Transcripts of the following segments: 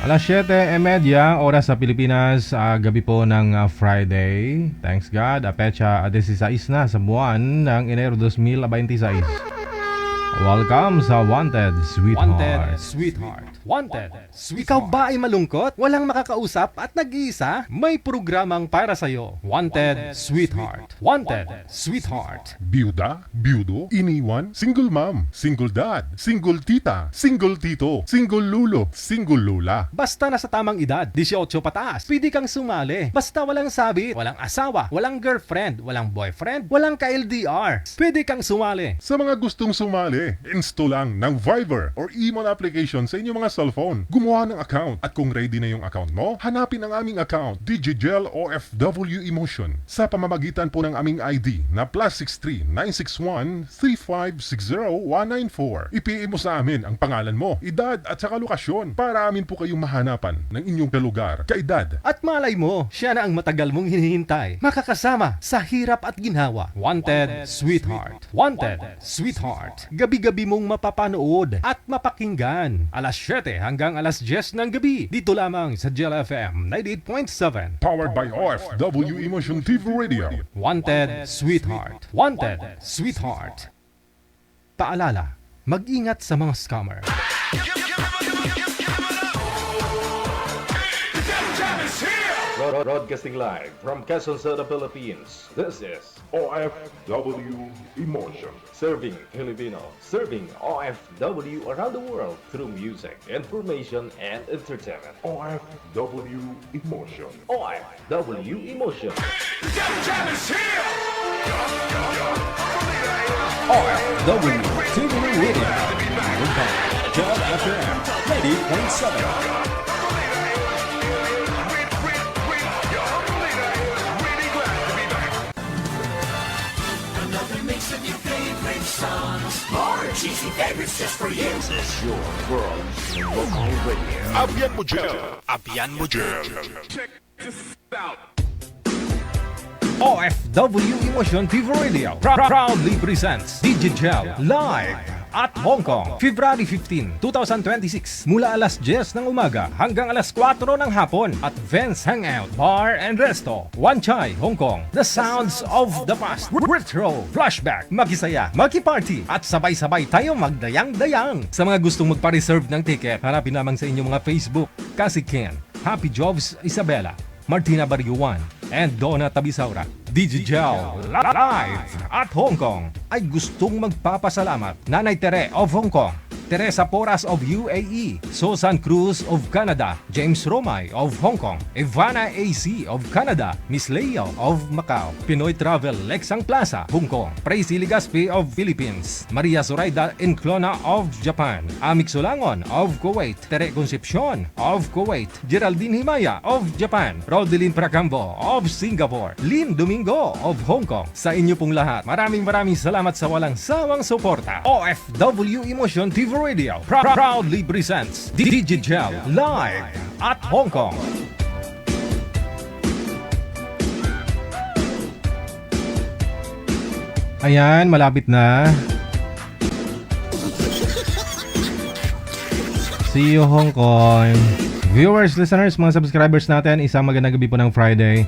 Alas 7:30 oras sa Pilipinas, gabi po ng Friday. Thanks God, pecha 16 na sa buwan ng Enero 2026. Welcome sa Wanted Sweetheart. Wanted, Sweetheart. Ikaw ba ay malungkot? Walang makakausap at nag-iisa? May programang para sa'yo. Wanted, Sweetheart. Wanted, Sweetheart. Byuda, byudo, iniwan, single mom, single dad, single tita, single tito, single lulo, single lula. Basta nasa tamang edad, 18 pataas, pwede kang sumali. Basta walang sabit, walang asawa, walang girlfriend, walang boyfriend, walang ka-LDR. Pwede kang sumali. Sa mga gustong sumali, install lang ng Viber or Emon application sa inyong mga cellphone. Gumawa ng account at kung ready na yung account mo, hanapin ang aming account, Digigel OFW Emotion, sa pamamagitan po ng aming ID na +63 961 3560 194. I-PM mo sa amin ang pangalan mo, edad at saka lokasyon para amin po kayong mahanapan ng inyong kalugar, kaedad. At malay mo, siya na ang matagal mong hinihintay. Makakasama sa hirap at ginhawa. Wanted, Sweetheart. Wanted, Sweetheart. Gabi-gabi mong mapapanood at mapakinggan. Alas 7 hanggang alas 10 ng gabi. Dito lamang sa Gel FM 98.7. Powered by OFW Emotion TV Radio. Wanted, Sweetheart. Wanted, Sweetheart. Paalala, mag-ingat sa mga scammer. Broadcasting live from Quezon City, Philippines. This is OFW Emotion. Serving Filipino, serving OFW around the world through music, information, and entertainment. OFW Emotion. OFW Emotion. OFW TV Radio. Gel FM 98.7. More cheesy favorites just for you. This is your world local radio. Abyan mo Gel. Abyan mo Gel. OFW Emotion TV Radio proudly presents Digigel Live at Hong Kong, February 15, 2026 mula alas 10 ng umaga hanggang alas 4 ng hapon at Vance Hangout Bar and Resto, Wan Chai, Hong Kong. The sounds of the past, retro, flashback, makisaya, makiparty at sabay-sabay tayo magdayang-dayang. Sa mga gustong magpa-reserve ng ticket, hanapin lamang sa inyong mga Facebook, Kasi Ken, Happy Jobs Isabela, Martina Barriuan, and Donna Tabisaura. Digigel Live at Hong Kong ay gustong magpapasalamat Nanay Tere of Hong Kong, Teresa Porras of UAE, Susan Cruz of Canada, James Romay of Hong Kong, Ivana AC of Canada, Miss Leo of Macau, Pinoy Travel Lexang Plaza, Hong Kong, Praisy Ligaspi of Philippines, Maria Zoraida Enclona of Japan, Amik Sulangon of Kuwait, Tere Concepcion of Kuwait, Geraldine Himaya of Japan, Rodelyn Pracambo of Singapore, Lynn Domingo of Hong Kong. Sa inyo pong lahat, maraming salamat sa walang sawang suporta. OFW Emotion TV Radio proudly presents Digigel Live at Hong Kong. Ayan, malapit na. See you Hong Kong. Viewers, listeners, mga subscribers natin, isang magandang gabi po ng Friday.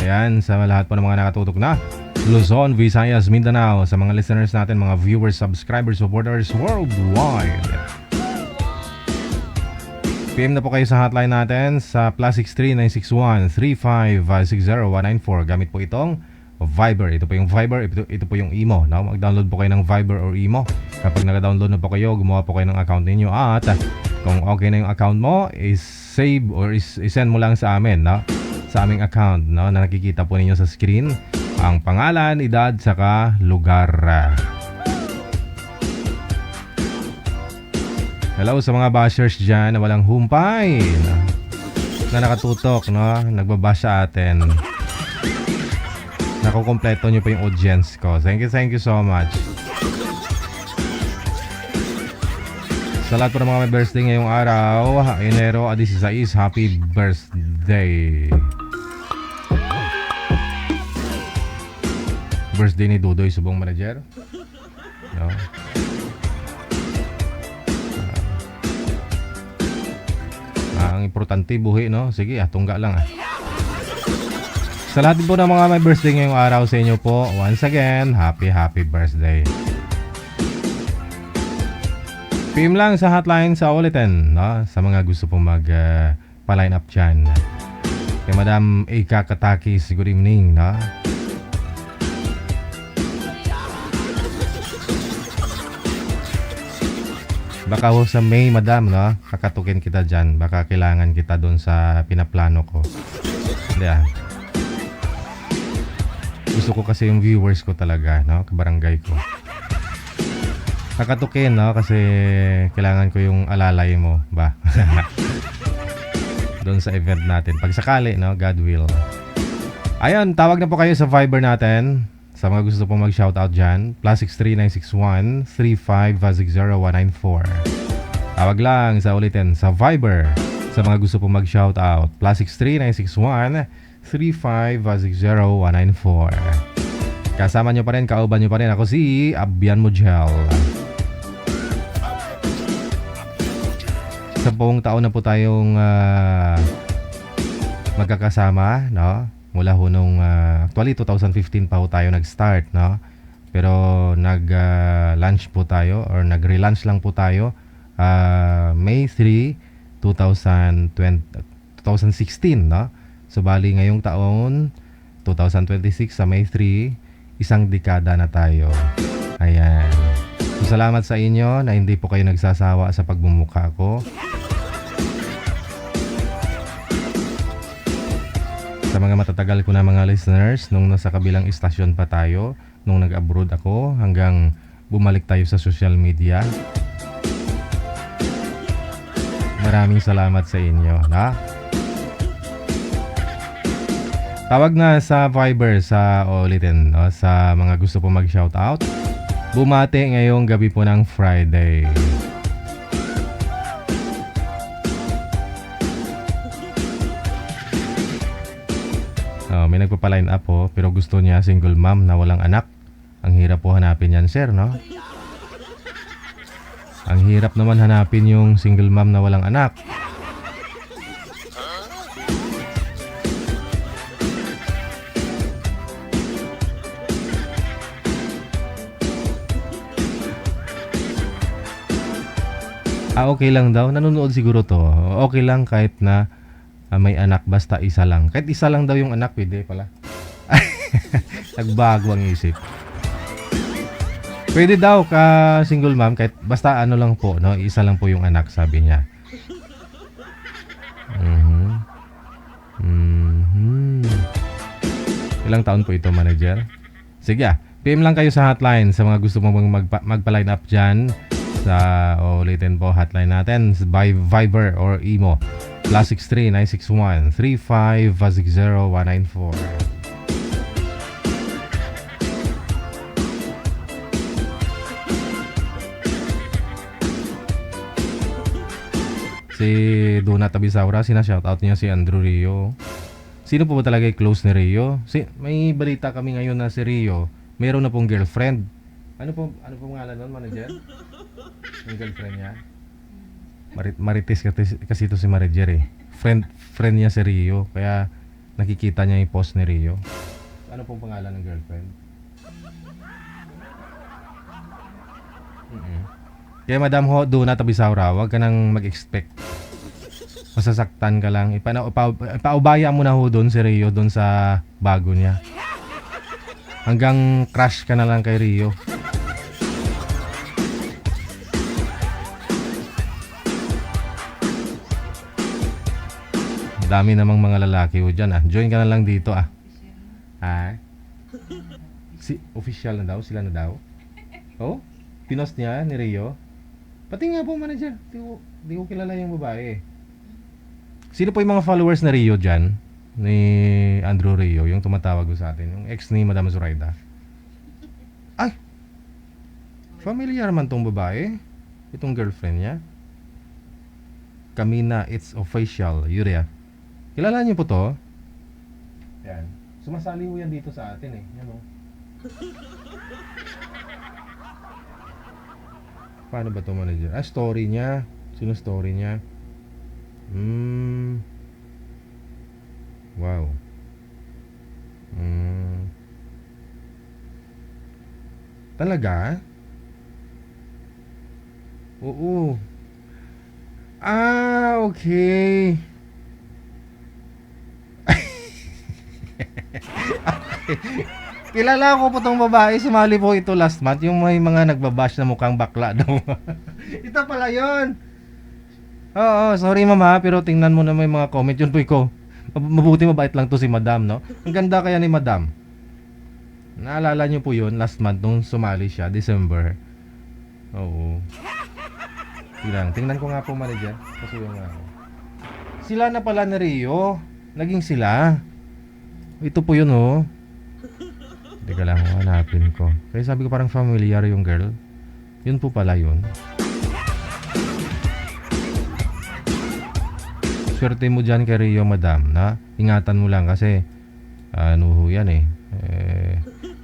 Ayan, sa lahat po ng mga nakatutok na Luzon, Visayas, Mindanao, sa mga listeners natin, mga viewers, subscribers, supporters worldwide. PM na po kayo sa hotline natin sa +63 961 3560 194. Gamit po itong Viber. Ito po yung Viber, ito po yung Imo. No? Mag-download po kayo ng Viber or Imo. Kapag nag-download na po kayo, gumawa po kayo ng account ninyo. At kung okay na yung account mo, is-save or is-send mo lang sa amin. No? Sa aming account, no, na nakikita po ninyo sa screen, ang pangalan, edad, saka lugar. Hello sa mga bashers dyan na walang humpay, na nakatutok, no, nagbabash sa atin. Nakukompleto nyo pa yung audience ko. Thank you so much. Sa lahat po ng mga may birthday ngayong araw, Enero 16, happy birthday. Birthday ni Dudoy Subong Manager. No? Ang ang importante buhi, no? Sige, tungga lang Sa lahat din po ng mga may birthday ngayong araw sa inyo po, once again, happy birthday. PM lang sa hotline sa ulitin, no? Sa mga gusto pong pa-line up dyan. Kay Madam Eka Katakis, good evening, no? Baka ho sa May, Madam, no? Kakatukin kita dyan. Baka kailangan kita doon sa pinaplano ko. Hindi Gusto ko kasi yung viewers ko talaga, no? Kabarangay ko. Kakatukin, no? Kasi kailangan ko yung alalay mo, ba? Doon sa event natin. Pag sakali, no? God will. Ayun, tawag na po kayo sa Viber natin. Sa mga gusto pong mag-shoutout dyan, +63961-3560194. Tawag lang sa ulitin sa Viber. Sa mga gusto pong mag-shoutout, +63961-3560194. Kasama nyo pa rin, kauban nyo pa rin. Ako si Abyan Mujel. Sa buong taon na po tayong magkakasama, no? Mula ho nung actually 2015 pa ho tayo nag-start, no? Pero nag-launch po tayo or nag-relaunch lang po tayo May 3, 2016, no? So bali ngayong taon 2026 sa May 3, isang dekada na tayo. Ayan. So salamat sa inyo na hindi po kayo nagsasawa sa pagmumukha ko. Sa mga matatagal ko na mga listeners, nung nasa kabilang istasyon pa tayo, nung nag-abroad ako, hanggang bumalik tayo sa social media. Maraming salamat sa inyo, na? Tawag na sa Viber sa ulitin, no? Sa mga gusto po mag-shoutout. Bumati ngayong gabi po ng Friday. May nagpapa-line up po, pero gusto niya single mom na walang anak. Ang hirap po hanapin yan, sir, no? Ang hirap naman hanapin yung single mom na walang anak. Okay lang daw. Nanonood siguro to. Okay lang kahit na may anak, basta isa lang. Kahit isa lang daw yung anak, pwede pala. Nagbago ang isip. Pwede daw ka single mom, kahit basta ano lang po, no? Isa lang po yung anak, sabi niya. Ilang taon po ito, manager? Sige, PM lang kayo sa hotline sa mga gusto mong magpa-line up dyan. Sa ulitin po hotline natin by Viber or Imo. +63961-3560194. Si Dona Tabisaura, shoutout niya si Andrew Rio. Sino po ba talaga yung close ni Rio? May balita kami ngayon na si Rio meron na pong girlfriend. Ano po pangalan nun, manager? Yung girlfriend niya? Marites kasi ito si Mariger eh. Friend niya si Rio. Kaya nakikita niya yung post ni Rio. Ano pong pangalan ng girlfriend? Kaya Madam Dona Tabisaura, huwag ka nang mag-expect. Masasaktan ka lang. Ipaubaya mo na ho doon si Rio doon sa bago niya. Hanggang crush ka na lang kay Rio. Dami namang mga lalaki ho dyan Join ka na lang dito Si official na daw, sila na daw. Oh, pinost niya ni Rio. Pati nga po manager, di ko kilala yung babae. Sino po yung mga followers na Rio dyan? Ni Andrew Rio, yung tumatawag ko sa atin, yung ex ni Madam Zoraida. Ay! Familiar man tong babae. Itong girlfriend niya. Kamina, it's official. Yuria. Kilala niyo po to? Yan. Sumasali ho yan dito sa atin eh. Yan o. Paano ba to manager? Story niya. Sino story niya? Wow. Talaga? Oo. Okay. Kilala ko po tong babae, sumali po ito last month, yung may mga nagbabash na mukhang bakla daw. Ito pala yun. Oo, sorry mama, pero tingnan mo na may mga comment yun po ko. Mabuti mabait lang to si madam, no? Ang ganda kaya ni madam. Naalala niyo po yun, last month nung sumali siya, December. Oo. Tingnan ko nga po manager. Kasi yung sila na pala ni Rio. Naging sila. Ito po yun, oh. Teka lang, hanapin ko. Kaya sabi ko parang familiar yung girl. Yun po pala yun. Swerte mo dyan kay Rio, madam, na? Ingatan mo lang kasi ano ho yan eh.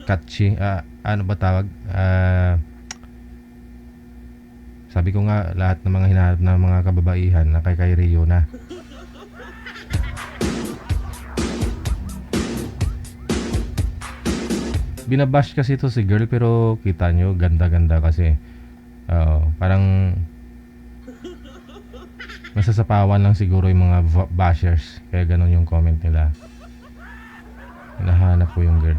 Catchy. Ano ba tawag? Sabi ko nga lahat ng mga hinahanap ng mga kababaihan na kay Rio na. Binabash kasi ito si girl pero kita nyo ganda-ganda kasi. Parang masasapawan lang siguro yung mga bashers. Kaya ganun yung comment nila. Hinahanap ko yung girl.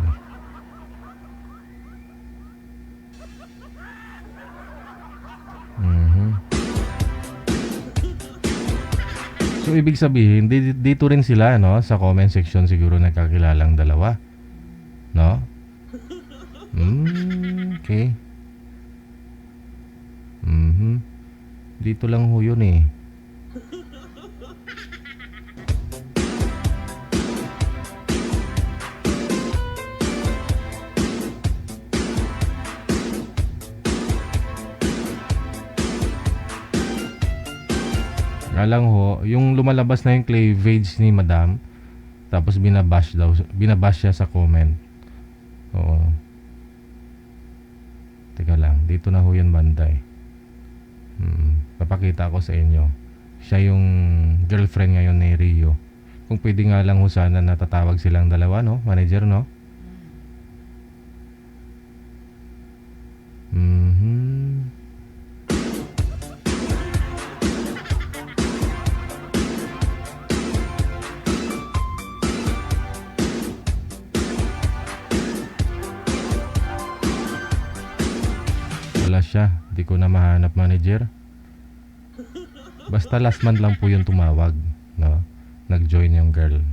So ibig sabihin dito rin sila, no, sa comment section siguro nagkakilalang dalawa, no? Okay. Dito lang ho yun eh. Alang ho, yung lumalabas na yung cleavage ni madam, tapos binabash siya sa comment. Oo. Teka lang, dito na ho yan banday. Papakita ko sa inyo. Siya yung girlfriend ngayon ni Rio. Kung pwede nga lang ho sana natatawag silang dalawa, no? Manager, no? Wala siya, di ko na mahanap, manager. Basta last month lang po yung tumawag, no? Nag-join yung girl.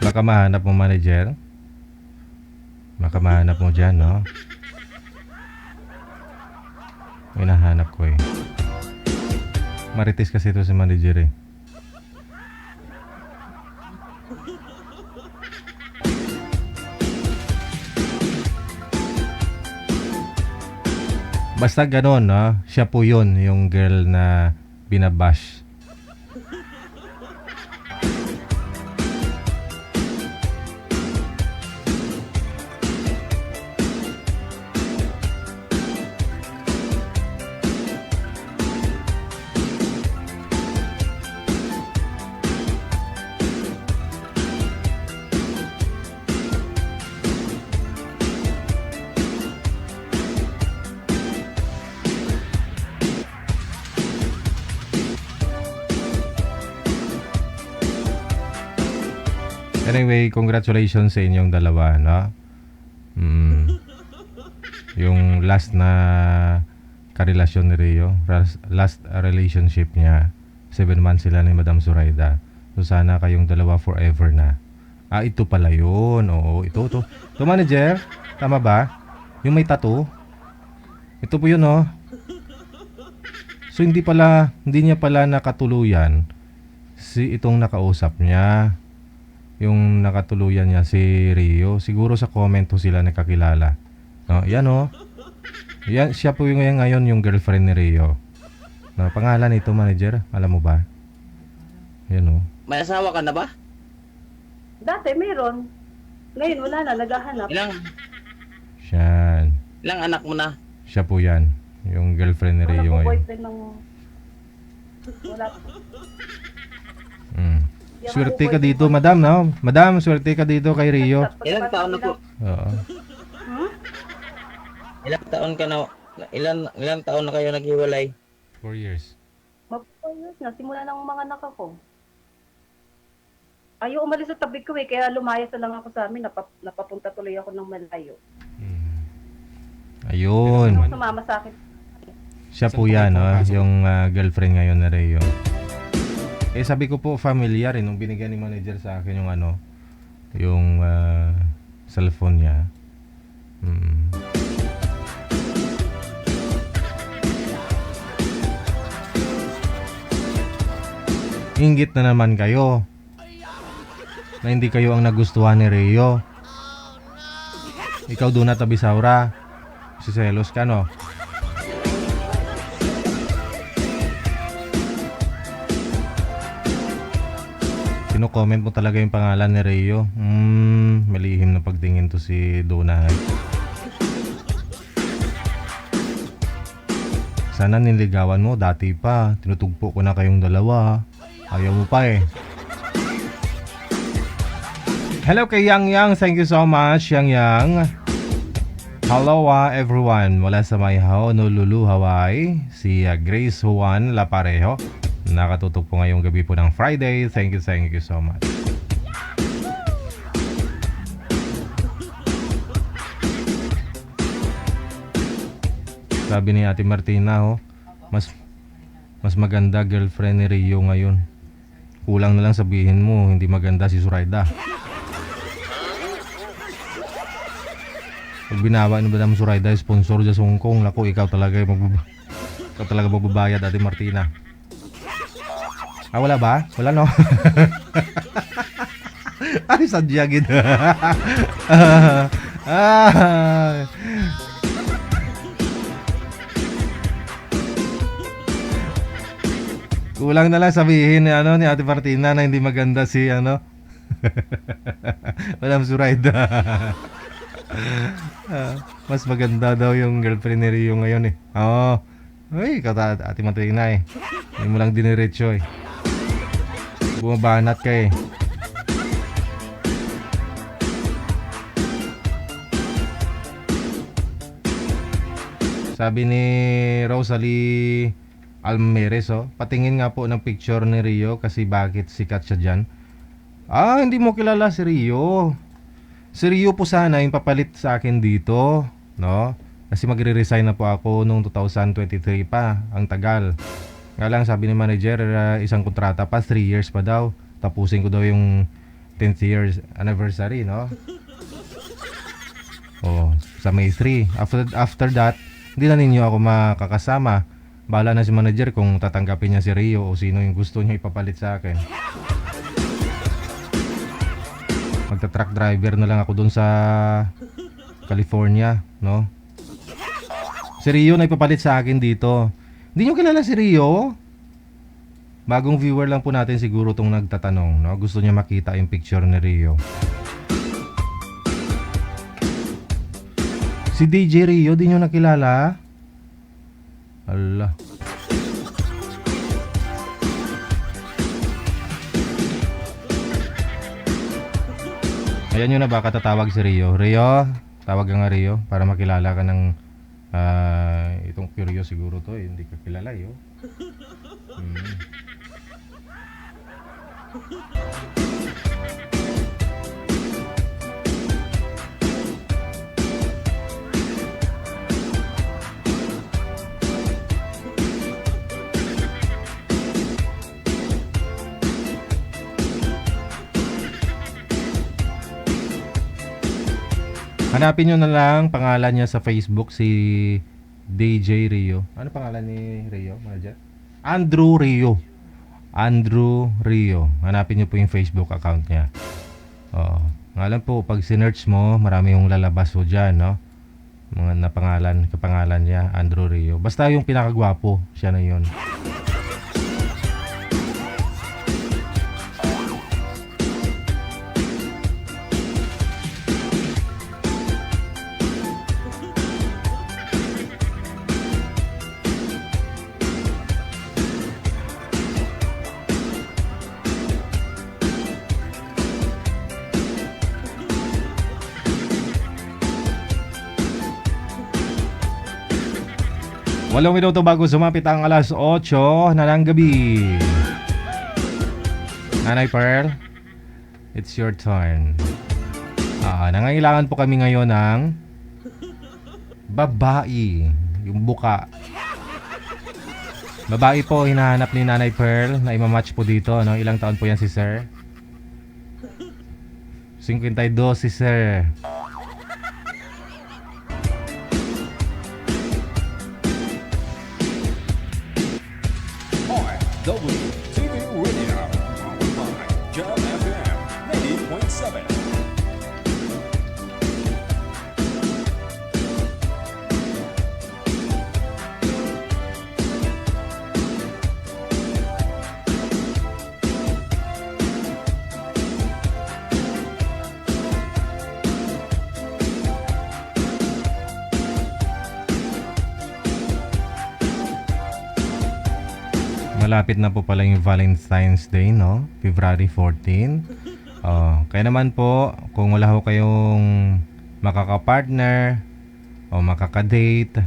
Baka mahanap mo, manager. Baka mahanap mo dyan, no? May nahanap ko eh. Marites kasi ito si manager eh. Basta ganon, no? Siya po yun, yung girl na binabash. Anyway, congratulations sa inyong dalawa, no? Yung last na karelasyon ni Rio, last relationship niya, 7 months sila ni Madam Zoraida. So sana kayong dalawa forever na. Ito pala yun. Oo, ito. Ito, manager, tama ba? Yung may tattoo. Ito po yun, no? So hindi niya pala nakatuluyan si itong nakausap niya, yung nakatuluyan niya si Rio, siguro sa comment ho sila nakakilala. No, yan oh. Yan, siya po yung ngayon yung girlfriend ni Rio. No, pangalan nito, manager, alam mo ba? Yan oh. May asawa ka na ba? Dati meron. Ngayon wala na, naghahanap. Ilang anak mo na? Siya po yan, yung girlfriend ni Wala Rio po ngayon. boyfriend ng... Wala po. Mm. Swerte ka dito, madam, no? Madam, swerte ka dito kay Rio. Ilang taon na po? Oo. Ilang taon ka na? Ilang taon na kayo naghiwalay? 4 years. Mag-years na, simula ng mga anak ako. Ayaw umalis sa tabi ko eh, kaya lumayas na lang ako sa amin, napapunta tuloy ako ng malayo. Ayun. Sumama sa akin. Siya po yan, no? Yung girlfriend ngayon na Rio. Eh sabi ko po familiar nung binigyan ni manager sa akin yung ano, yung cellphone niya. Inggit na naman kayo na hindi kayo ang nagustuhan ni Rio. Ikaw doon na tabi Saura. Siselos ka, no? Sino-comment mo talaga yung pangalan ni Rio. Malihim na pagtingin to si Dona. Sana niligawan mo dati pa. Tinutugpo ko na kayong dalawa. Ayaw mo pa eh. Hello kay Yang Yang. Thank you so much, Yang Yang. Hello everyone. Mula sa may Honolulu, Hawaii. Si Grace Juan Laparejo. Nakatutok po ngayong gabi po ng Friday. Thank you so much. Sabi ni Ate Martina, mas maganda girlfriend ni Rio ngayon. Kulang na lang sabihin mo, hindi maganda si Suraida. Pag binawa ni Madam Suraida, sponsor sa Songkong, lako, ikaw talaga magbabayad, Ate Martina. Ah, wala ba? Wala, no? Ay, sadya gid. Kulang na lang sabihin ni Ate Martina na hindi maganda si Madam Suraida. Mas maganda daw yung girlfriend ni Rio ngayon eh. Oo. Ay, ikaw Ate Martina eh. Hindi mo lang diniretso eh. Bumabanat ka eh. Sabi ni Rosalie Almeres, patingin nga po ng picture ni Rio kasi bakit sikat siya dyan. Ah, hindi mo kilala si Rio. Si Rio po sana yung papalit sa akin dito, no? Kasi magre-resign na po ako noong 2023 pa, ang tagal. Nga lang sabi ni manager, isang kontrata pa, 3 years pa daw. Tapusin ko daw yung 10th years anniversary, no? Oh, sa May 3. After that, hindi na ninyo ako makakasama. Bahala na si manager kung tatanggapin niya si Rio o sino yung gusto niya ipapalit sa akin. Magta-truck driver na lang ako dun sa California, no? Si Rio na ipapalit sa akin dito. Hindi nyo kilala si Rio? Bagong viewer lang po natin siguro tong nagtatanong, no? Gusto niya makita yung picture ni Rio. Si DJ Rio, di nyo nakilala? Allah. Ayan yun na ba katatawag si Rio. Rio, tawag ka nga Rio para makilala ka ng itong curious siguro to eh. Hindi ka kilala yo. Hanapin nyo na lang pangalan niya sa Facebook, si DJ Rio. Ano pangalan ni Rio, manager? Andrew Rio. Andrew Rio. Hanapin nyo po yung Facebook account niya. Oo. Nga lang po, pag sinearch mo, marami yung lalabas po dyan, no? Mga kapangalan niya, Andrew Rio. Basta yung pinakagwapo, siya na yun. Walong minuto bago sumapit ang alas 8 na ng gabi. Nanay Pearl, it's your turn. Nangailangan po kami ngayon ng babae. Yung buka. Babae po hinahanap ni Nanay Pearl na imamatch po dito. No? Ilang taon po yan si Sir? 52 si Sir. OFW TV Radio, powered by Jam FM 90.7. Malapit na po pala yung Valentine's Day, no? February 14. Kaya naman po, kung wala ho kayong makaka-partner o makaka-date,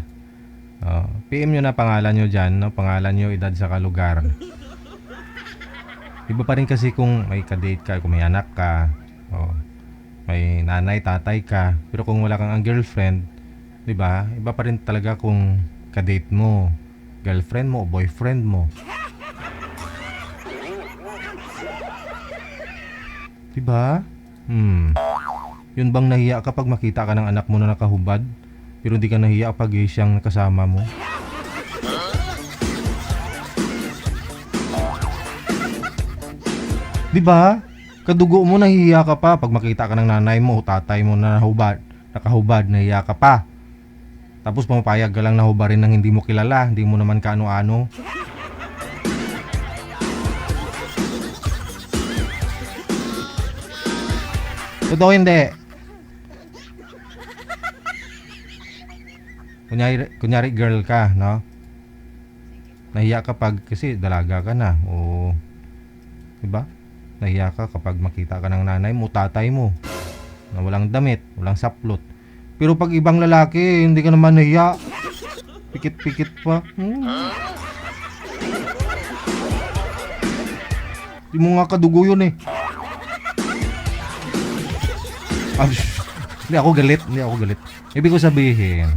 PM nyo na pangalan nyo dyan, no? Pangalan nyo, edad sa lugar. Iba pa rin kasi kung may ka-date ka, kung may anak ka, may nanay, tatay ka. Pero kung wala kang ang girlfriend, di ba? Iba pa rin talaga kung ka-date mo, girlfriend mo, boyfriend mo. Diba? Yun bang nahiya kapag makita ka ng anak mo na nakahubad, pero hindi ka nahiya kapag siyang kasama mo? Diba? Kadugo mo, nahiya ka pa pag makita ka ng nanay mo o tatay mo na nakahubad, nahiya ka pa. Tapos pumapayag ka lang na hubarin ng hindi mo kilala, hindi mo naman kaano-ano. Totoo hindi. Kunyari girl ka, no? Nahiya ka pag kasi dalaga ka na o diba? Nahiya ka kapag makita ka ng nanay mo, tatay mo na walang damit, walang saplot. Pero pag ibang lalaki, hindi ka naman nahiya. Pikit-pikit pa. Di mo nga kadugo yun eh. Hindi ako galit. Ibig ko sabihin,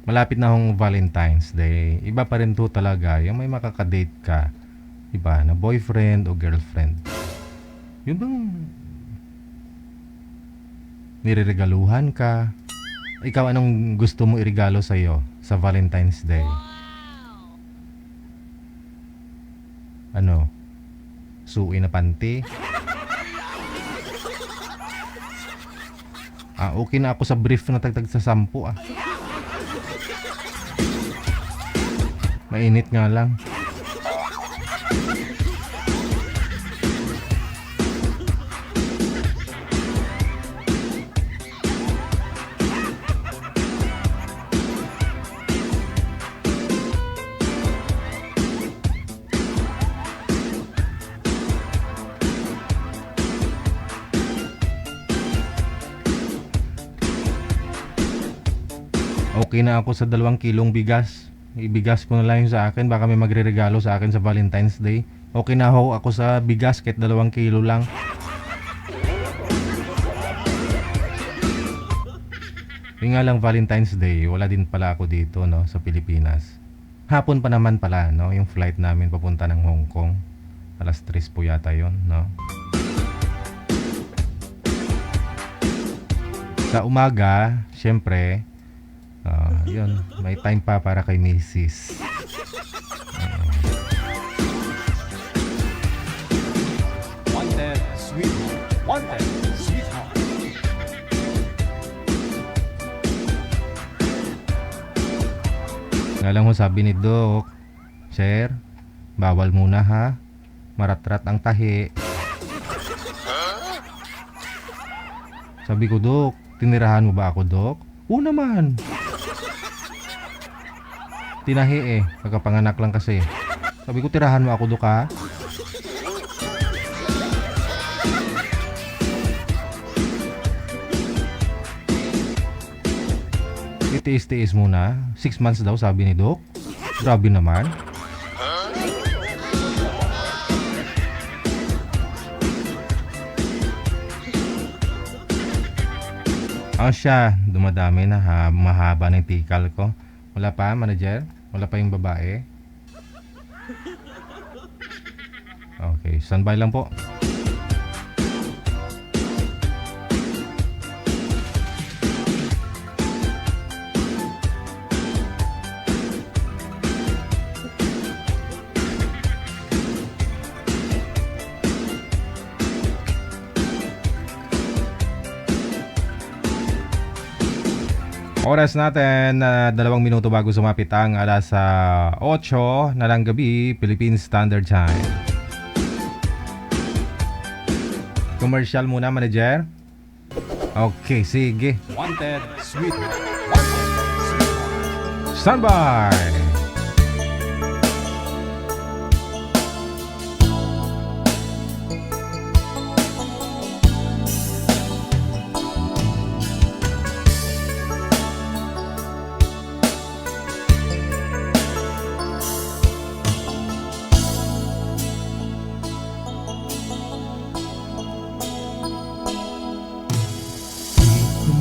malapit na hong Valentine's Day. Iba pa rin to talaga yung may makakadate ka. Iba na boyfriend o girlfriend. Yun bang nireregaluhan ka? Ikaw, anong gusto mo iregalo sa'yo sa Valentine's Day? Ano? Suwi na panty? Okay na ako sa brief na tagtag sa 10 . Mainit nga lang. Okay na ako sa 2 kilong bigas. Ibigas ko na lang yung sa akin. Baka may magre-regalo sa akin sa Valentine's Day. Okay na ako sa bigas kahit 2 kilo lang. Yung nga lang Valentine's Day, wala din pala ako dito, no, sa Pilipinas. Hapon pa naman pala, no, yung flight namin papunta ng Hong Kong. Alas 3 po yata yun, no. Sa umaga, syempre, yun, may time pa para kay Mrs. Alam mo, sabi ni Doc, Sir, bawal muna ha. Maratrat ang tahi. Sabi ko, Doc, tinirahan mo ba ako, Doc? Oo naman. Tinahi kakapanganak lang kasi. Sabi ko, tirahan mo ako, Doc ha? Itiis-tiis muna. 6 months daw, sabi ni Doc. Grabe naman. Siya, dumadami na ha. Mahaba ng tikal ko. Wala pa, manager? Wala pa yung babae? Okay, standby lang po. Oras natin na 2 minuto bago sumapit ang alas 8 na lang gabi, Philippine Standard Time. Commercial muna, manager. Okay, sige. Wanted, sweet. Standby!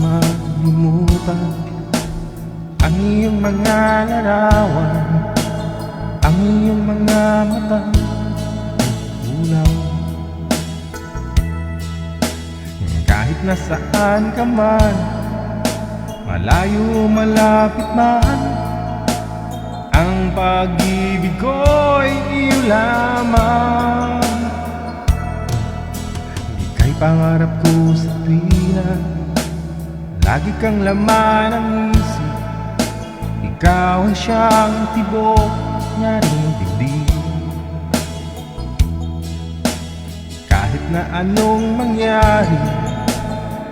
Malimutan ang iyong mga larawan, ang iyong mga mata ulaw. Kahit nasaan ka man, malayo malapit man, ang pag-ibig ko'y iyo lamang. Ika'y pangarap ko sa tuwina, lagi kang laman ng isip. Ikaw ang siyang tibok niya rin dibdib. Kahit na anong mangyari,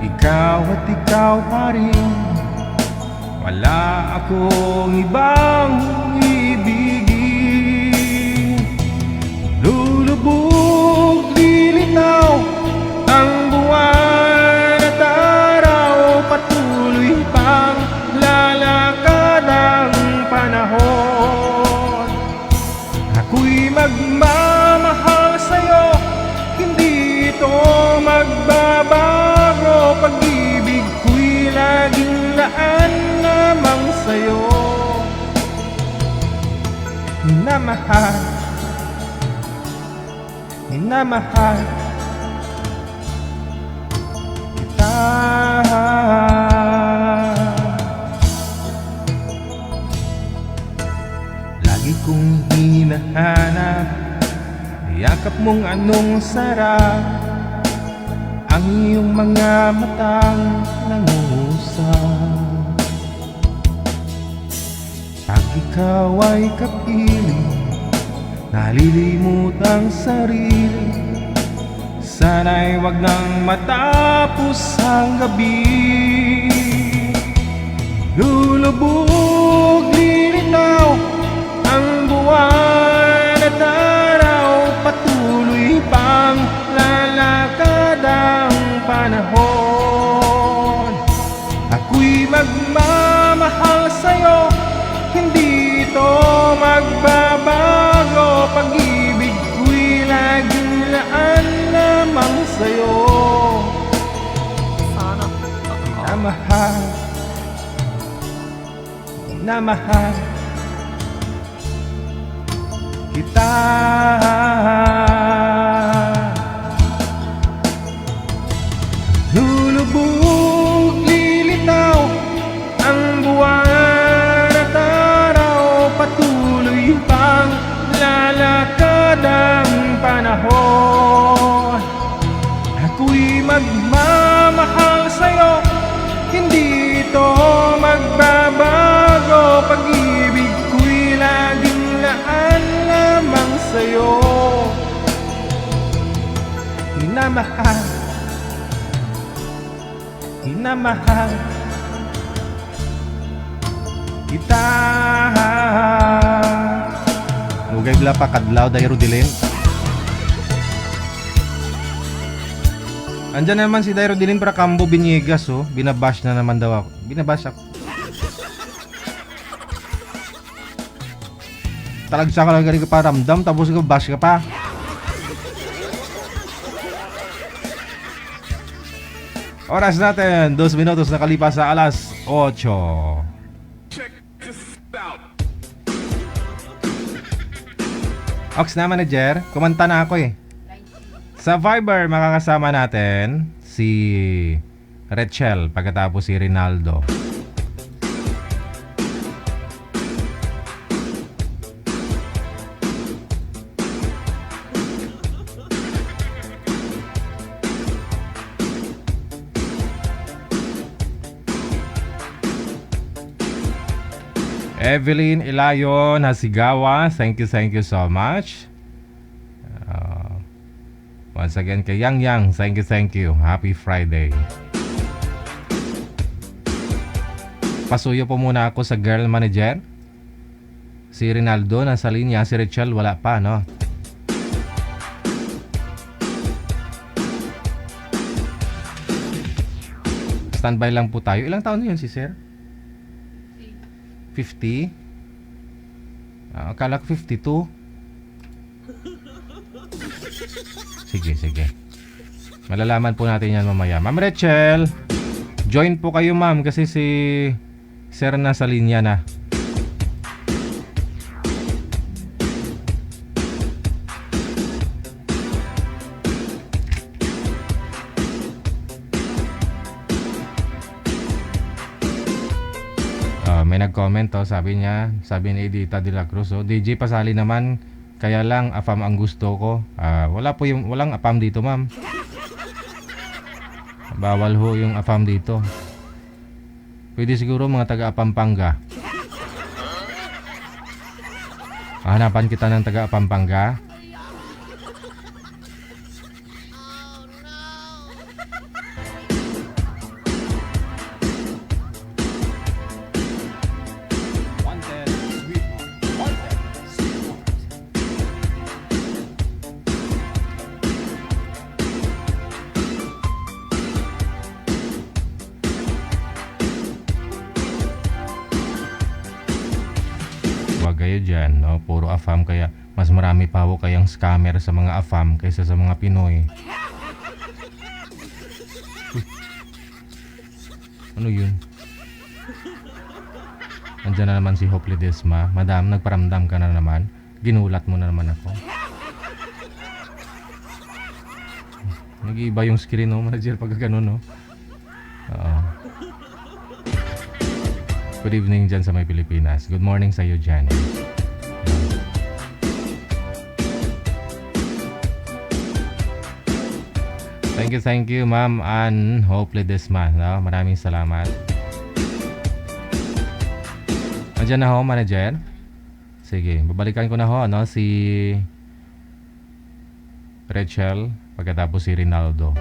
ikaw at ikaw pa rin. Wala akong ibang ibigin. Lulubog, lilitaw ang buwan at araw, patuloy pang lalakad ang panahon. Ako'y magmamahal sa'yo, hindi ito magbabago. Pag-ibig ko'y laging laan lamang sa'yo. Minamahal, minamahal kita. Lagi kong hinahanap, yakap mong anong sarap, ang iyong mga matang nangungusap. Pag ikaw ay kapiling, nalilimot ang sarili. Sana'y wag nang matapos ang gabi. Lulubog, lilitaw ang buwan at araw, patuloy pang lalakad ang panahon. Ako'y magmamahal sa'yo, hindi ito magbabago. Pag-ibig ko'y laging laan lamang sa'yo. Minamahal, minamahal kita. Lulubog, lilitaw ang buwan at araw, patuloy pang lalakad ang panahon. Ako'y magmamahal sa'yo, hindi ito magbabago. Pag-ibig ko'y minamahal, minamahal kita. Lugay bla pa kadlaw dayro dilin. Andyan naman si Dairo Dilin para Cambo Biniegas, oh. Binabash na naman daw ako. Binabash ako. Talagsa ka lang galing ka pa ramdam, tapos ikaw bash ka pa. Oras natin, 2 minutos nakalipas sa alas 8. Ox na manager, kumanta na ako eh. Sa Viber, makakasama natin si Rachel pagkatapos si Rinaldo. Evelyn Ilayon Hasigawa, thank you so much. Once again kay Yang, thank you. Happy Friday. Pasuyo po muna ako sa girl manager. Si Rinaldo nasa linya, si Rachel wala pa, no? Standby lang po tayo. Ilang taon na yun si Sir? 50? Akala ko 52. Sige. Malalaman po natin yan mamaya. Ma'am Rachel, join po kayo ma'am kasi si Sir nasa linya na. May nag-comment sabi ni Edita de la Cruz, DJ pasali naman, kaya lang AFAM ang gusto ko. Walang AFAM dito ma'am. Bawal ho yung AFAM dito. Pwede siguro mga taga Pampanga. Hanapan kita ng taga Pampanga. Kayo dyan, no? Puro AFAM, kaya mas marami pa ho kayang scammer sa mga AFAM kaysa sa mga Pinoy. Ano yun? Andyan na naman si Hope Ledesma. Madam, nagparamdam ka na naman. Ginulat mo na naman ako. Nag-iiba yung screen, no? Manager, pagka ganun, no? Oo. Good evening dyan sa may Pilipinas. Good morning sa iyo, Janet. Thank you, Ma'am Ann Hope Ledesma. No? Maraming salamat. Andiyan na ho, manager. Sige, babalikan ko na ho, no? Si Rachel, pagkatapos si Rinaldo.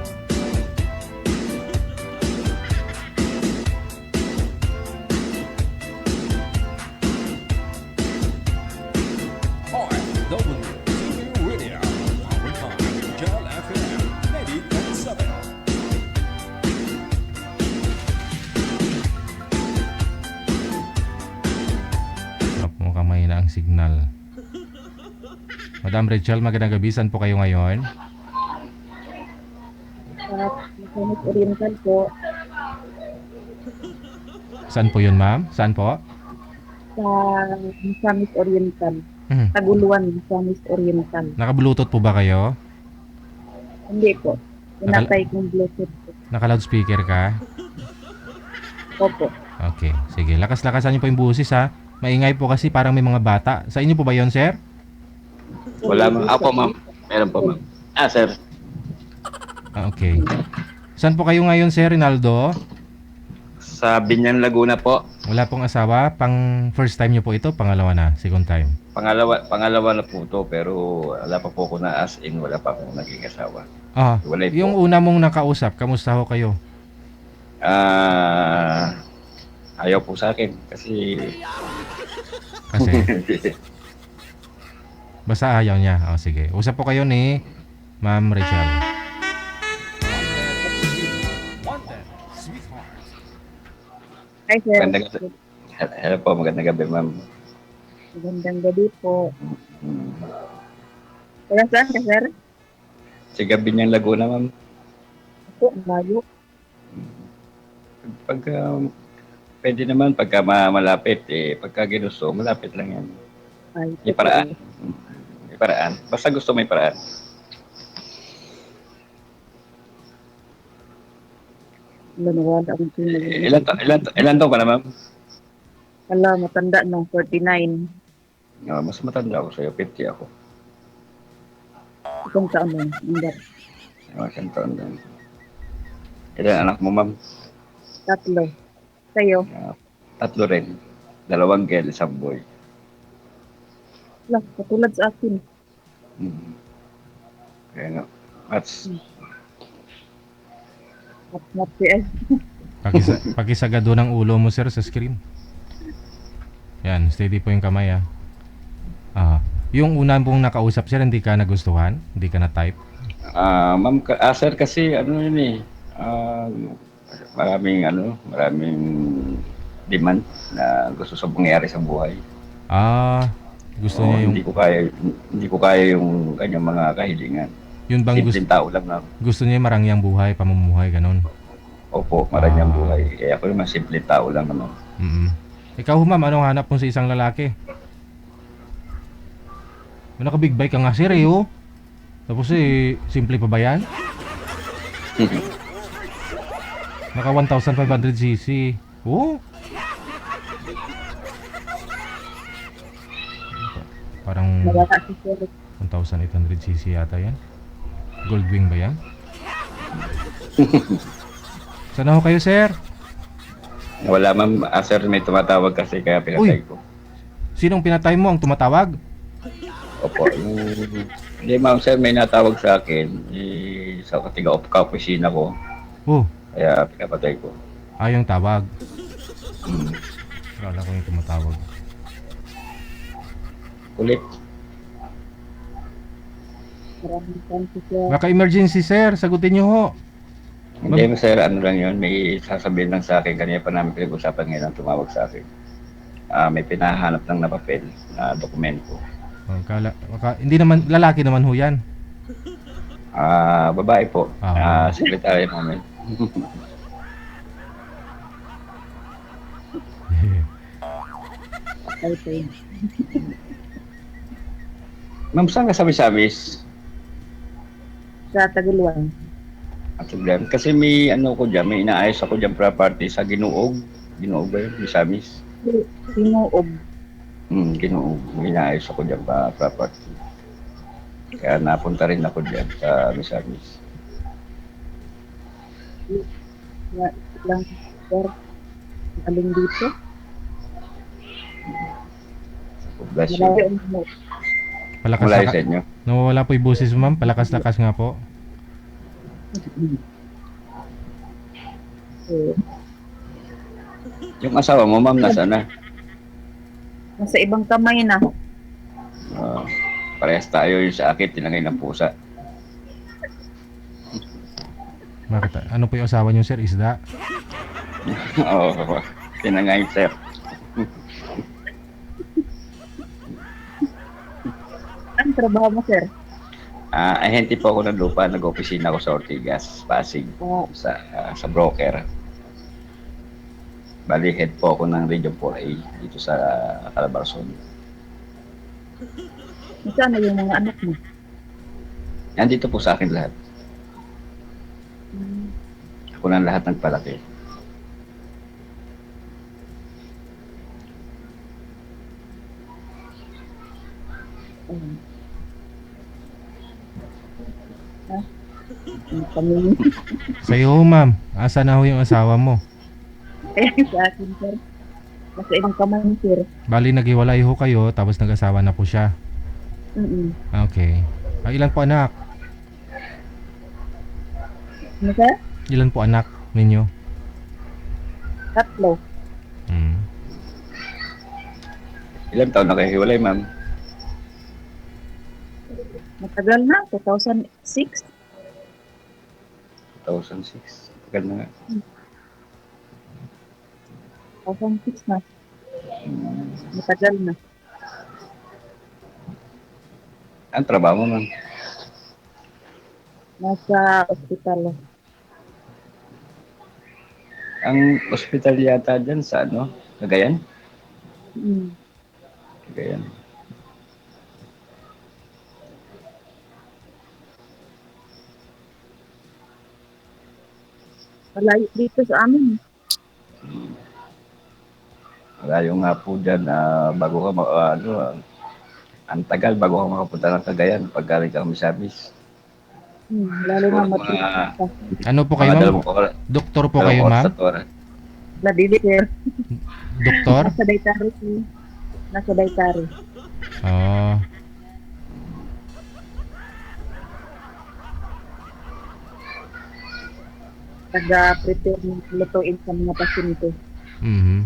Signal. Madam Rachel, magandang gabi. Saan po kayo ngayon? Summit Oriental po. Saan po yun, ma'am? Saan po? Sa Summit Oriental. Taguluan, Summit Oriental. Naka-bluetooth po ba kayo? Hindi po. Pinatay kong Bluetooth po. Naka-loudspeaker ka? Opo. Okay. Sige. Lakas-lakasan niyo po yung busis, ha? Maingay po kasi parang may mga bata. Sa inyo po ba yun, sir? Wala ma'am. Apo ma'am. Meron po ma'am. Sir. Okay. Saan po kayo ngayon, sir, Rinaldo? Sa Binyan, Laguna po. Wala pong asawa? Pang first time niyo po ito? Pangalawa na? Second time? Pangalawa na po to, pero wala pa po ako na as in, wala pa akong naging asawa. Walay po. Yung una mong nakausap, kamusta ho kayo? Ayaw po sa akin kasi Kasi, basta ayaw niya. Sige. Usap po kayo ni Ma'am Rachel. Wanted, sweetheart. Hi, sir. hello po, magandang gabi ma'am. Magandang gabi po. Kaya saan ka, sir? Si gabi niyang Laguna ma'am. Ako, ang layo. Pagka pwede naman, pagka malapit, pagka ginusto, malapit lang yan. Ay, May paraan. May paraan. Basta gusto may paraan. Lanawala akong pinag- Ilan taon ka na ma'am? Ala, matanda ng 49. Mas matanda ako sa'yo, 50 ako. Itong taon lang. Hindi. Isang taon lang. Ilan anak mo ma'am? 3. Sa'yo. 3 rin. 2 girl, 1 boy. Ala, katulad sa akin. Kaya nga. That's Mat eh. Pakisagado ng ulo mo, sir, sa screen. Yan, steady po yung kamay, yung una mong nakausap, sir, hindi ka nagustuhan? Hindi ka na-type? ma'am, sir, kasi ano yun maraming demand na gusto sa mangyari sa buhay. Gusto niya yung... Hindi ko kaya yung kanyang mga kahilingan. Yun bang Simpleng tao lang na. gusto niya marangyang buhay, pamumuhay, ganun? Opo, marangyang buhay. Eh ako naman simpleng tao lang naman. Ikaw, ma'am, anong hanap mo sa isang lalaki? Naka-big bike ka nga, sir, oh. Tapos simple pa ba yan? Naka 1,500cc. Oh. Parang Nawala si sir. 1,800cc yata yan. Goldwing ba yan? Saan ako kayo, sir? Wala ma'am, sir, may tumatawag kasi kaya pinatay ko. Sinong pinatay mo ang tumatawag? Opo. Hindi ma'am, sir, may natawag sa akin sa kaopisina ko. Oh, Kaya pinapatay ko. yung tawag. Wala ko yung tumatawag. Ulit. Maraming chances, sir. Baka emergency, sir. Sagutin niyo ho. Hindi sir, ano lang yun, may sasabihin lang sa akin. Kanina pa namin pinag-usapan ngayon ang tumawag sa akin. May pinahanap lang na papel, na dokumento. Hindi naman, lalaki naman ho yan. Babae po. Ah. Secretary namin. Okay. Ma'am, saan ka sa Misamis? Sa Taguluan. At problema. Kasi may ano ko dyan, may inaayos ako dyan property sa Ginuog. Ginuog ba yun? Misamis? Sinuob. Ginuog. May inaayos ako dyan pa property. Kaya napunta rin ako dyan sa Misamis. Lang, sir. Aling dito. Bless you. Malayo ang mo. Mula sa inyo. Nawawala po yung boses mo, ma'am. Palakas-lakas nga po. Yung asawa mo, ma'am, nasa na? Nasa ibang kamay na. Parehas tayo yung sa akin, tinangay ng pusa. Bakit? Ano po yung asawa niyo, sir? Isda? Oo, tinangay, sir. Ang trabaho mo, sir? Ahente po ako ng lupa, nag-opisina ako sa Ortigas, Pasig, sa broker. Bali, head po ako ng Region 4A dito sa Calabarzon. Saan na yung mga anak mo? Nandito po sa akin lahat. Ako lang lahat nagpalaki. Kami. Sa'yo ho, ma'am. Asa na ho yung asawa mo? Ayan sa akin, sir. Nasa ibang kamay ni sir. Bali, naghiwalay ho kayo, tapos nag-asawa na po siya. Okay. Ilan po anak? Ano sir? Ilan po anak ninyo? 3. Hmm. Ilang taon na kayo hiwalay, ma'am? Matagal na, 2006. 2006. Tagal na nga. 2006 na. Matagal na. Ang trabaho mo, ma'am? Nasa ospital. Ang ospital yata dyan sa ano? Cagayan? Mm. Cagayan. Malayo dito sa amin. Malayo nga po dyan, bago ka, ang tagal bago ka makapunta ng Cagayan pag galing ka Misamis. Lalo na Siguro matulog ka. Ano po kayo, mga ma'am? dalawang oras. Doktor po Dalawang kayo, oras ma'am? at oras. Ladili sir. Doktor? Nasa Daytari. Nasa Daytari. Oh. Taga-prepare ng lutuin sa mga pasyente. Mhm.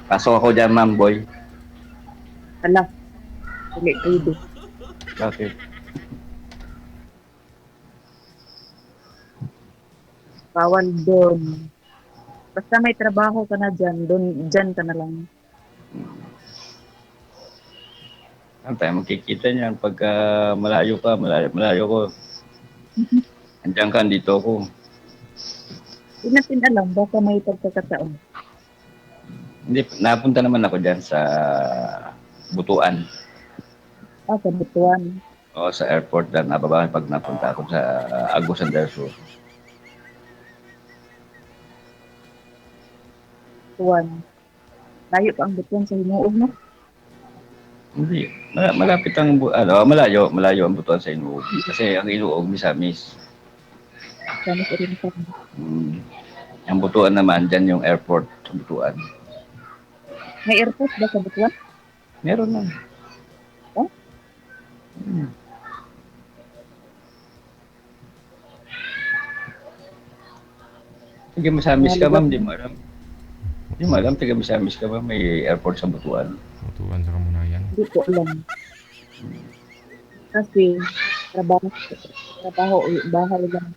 Pasok ako dyan, ma'am, boy. Ala. Dili pwede. Bakit? Bawal doon. Basta may trabaho ka na dyan, doon, dyan ka na lang. Saan tayo magkikita niyan pagka malayo ka, malayo ko. Andiyan ka, dito ako. Hindi natin alam, baka may pagkakataon. Hindi, napunta naman ako dyan sa Butuan. Sa Butuan. O sa airport dyan, nababa pag napunta ako sa Agusan del Sur. Butuan. Layo pa ang Butuan sa Hinuog, no? Hindi, malapit ang, malayo ang Butuan sa Inuog. Kasi ang Inuog, Misamis. Sana sa rin sa Ang Butuan naman, dyan yung airport sa Butuan. May airport ba sa Butuan? Meron na. Oh? Taga Misamis ka, ma'am, di mo alam. Di mo alam, taga Misamis ka ba? May airport sa Butuan. Tutuan sa kamunayan. Hindi ko alam. Kasi, trabaho, bahay lang.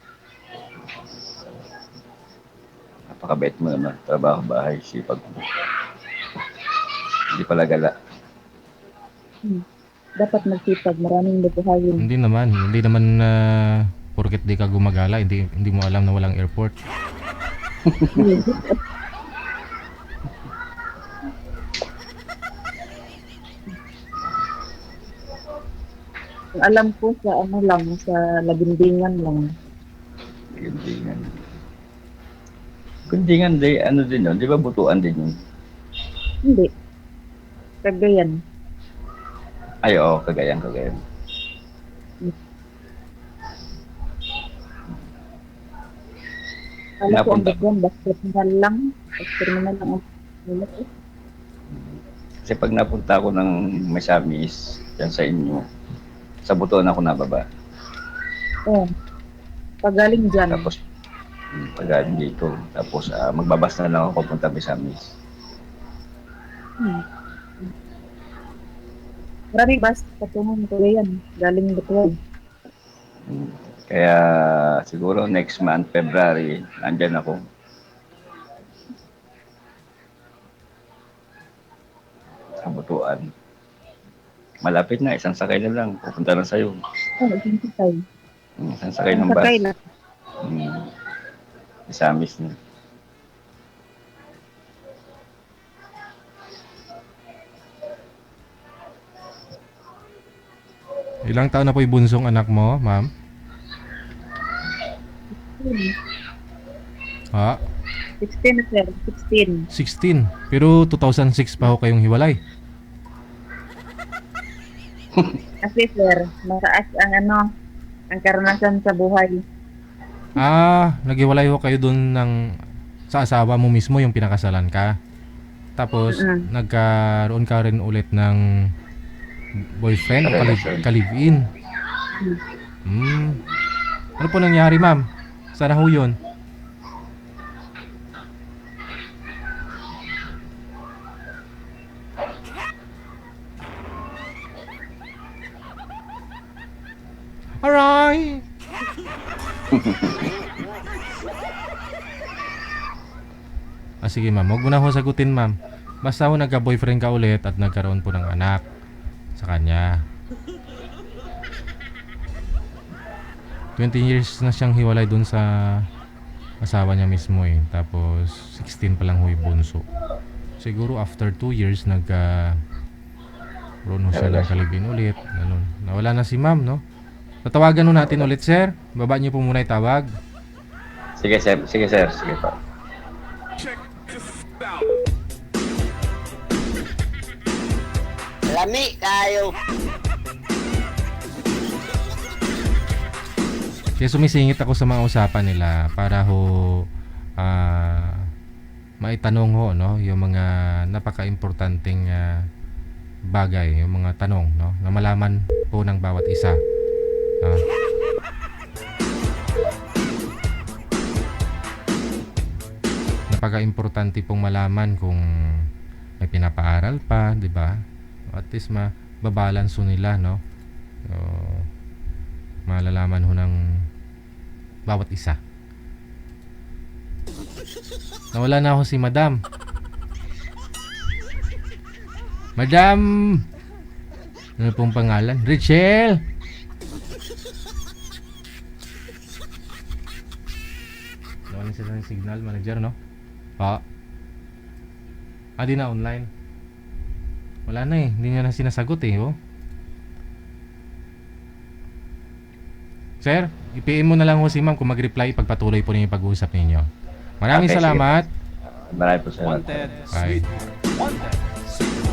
Napakabait mo naman. Trabaho, bahay, sipag mo. Hindi pala gala. Dapat magsipag, maraming bubuhayin. Hindi naman porket di ka gumagala, hindi mo alam na walang airport. Ang alam ko sa ano lang, sa Lagindingan lang. Kundingan. Kundingan, ano din yun? Di ba Butuan din yun? Hindi. Cagayan. Ay, oo, Cagayan. Alam ko ang Napunta. Butuan, bus terminal lang. Bus terminal lang ang ulit eh. Kasi pag napunta ako ng Misamis, dyan sa inyo, sa Butuan ako nababa. Oh. Pagaling dyan. Tapos, pagaling dito. Tapos, magbabas na lang ako punta Misamis. Maraming bus patungong Cagayan. Galing Butuan. Kaya, siguro next month, February, nandyan ako. Sa Butuan. Malapit na, isang sakay na lang. Pupunta na sa'yo. Isang sakay. Isang sakay ng Isang sakay bus. lang. Misamis na. Ilang taon na po yung bunsong anak mo, ma'am? Ha? 16 na sir. 16. 16. Pero 2006 pa ho kayong hiwalay. Kasi sir, mataas ang ang karanasan sa buhay. Naghiwalay ho kayo dun sa asawa mo mismo, yung pinakasalan ka. Tapos, nagkaroon ka rin ulit ng boyfriend o ka-live-in. Ano po nangyari, ma'am? Sana ho yun? Aray! Sige ma'am, huwag mo na ho sagutin ma'am. Basta ho nagka-boyfriend ka ulit at nagkaroon po ng anak sa kanya. 20 years na siyang hiwalay dun sa asawa niya mismo eh. Tapos 16 pa lang ho yung bunso. Siguro after 2 years nagkaroon ho siya ng kalibin ulit. Ganun. Nawala na si ma'am, no? Tatawagan ho natin ulit, sir. Baba niyo po muna itawag. Sige sir, sige sir, sige po. Lami tayo. Kaya sumisingit ako sa mga usapan nila para ho maitanong ho, no, yung mga napaka-importanting bagay, yung mga tanong, no, na malaman po ng bawat isa. Napaka-importante pong malaman kung may pinapaaral pa, di ba? At least mababalanso nila, no? So, malalaman ho ng bawat isa. Nawala na ako si Madam. Madam! Ano pong pangalan? Richelle! Nawalan sila ng signal, manager, no? Di na online. Wala na eh. Hindi niya na sinasagot eh, oh. Sir, i-PM mo na lang ho si ma'am kung mag-reply, pagpatuloy po ninyo yung pag-uusap ninyo. Maraming Okay, salamat. Maraming po salamat. Wanted, Bye. sweet. Wanted, sweet.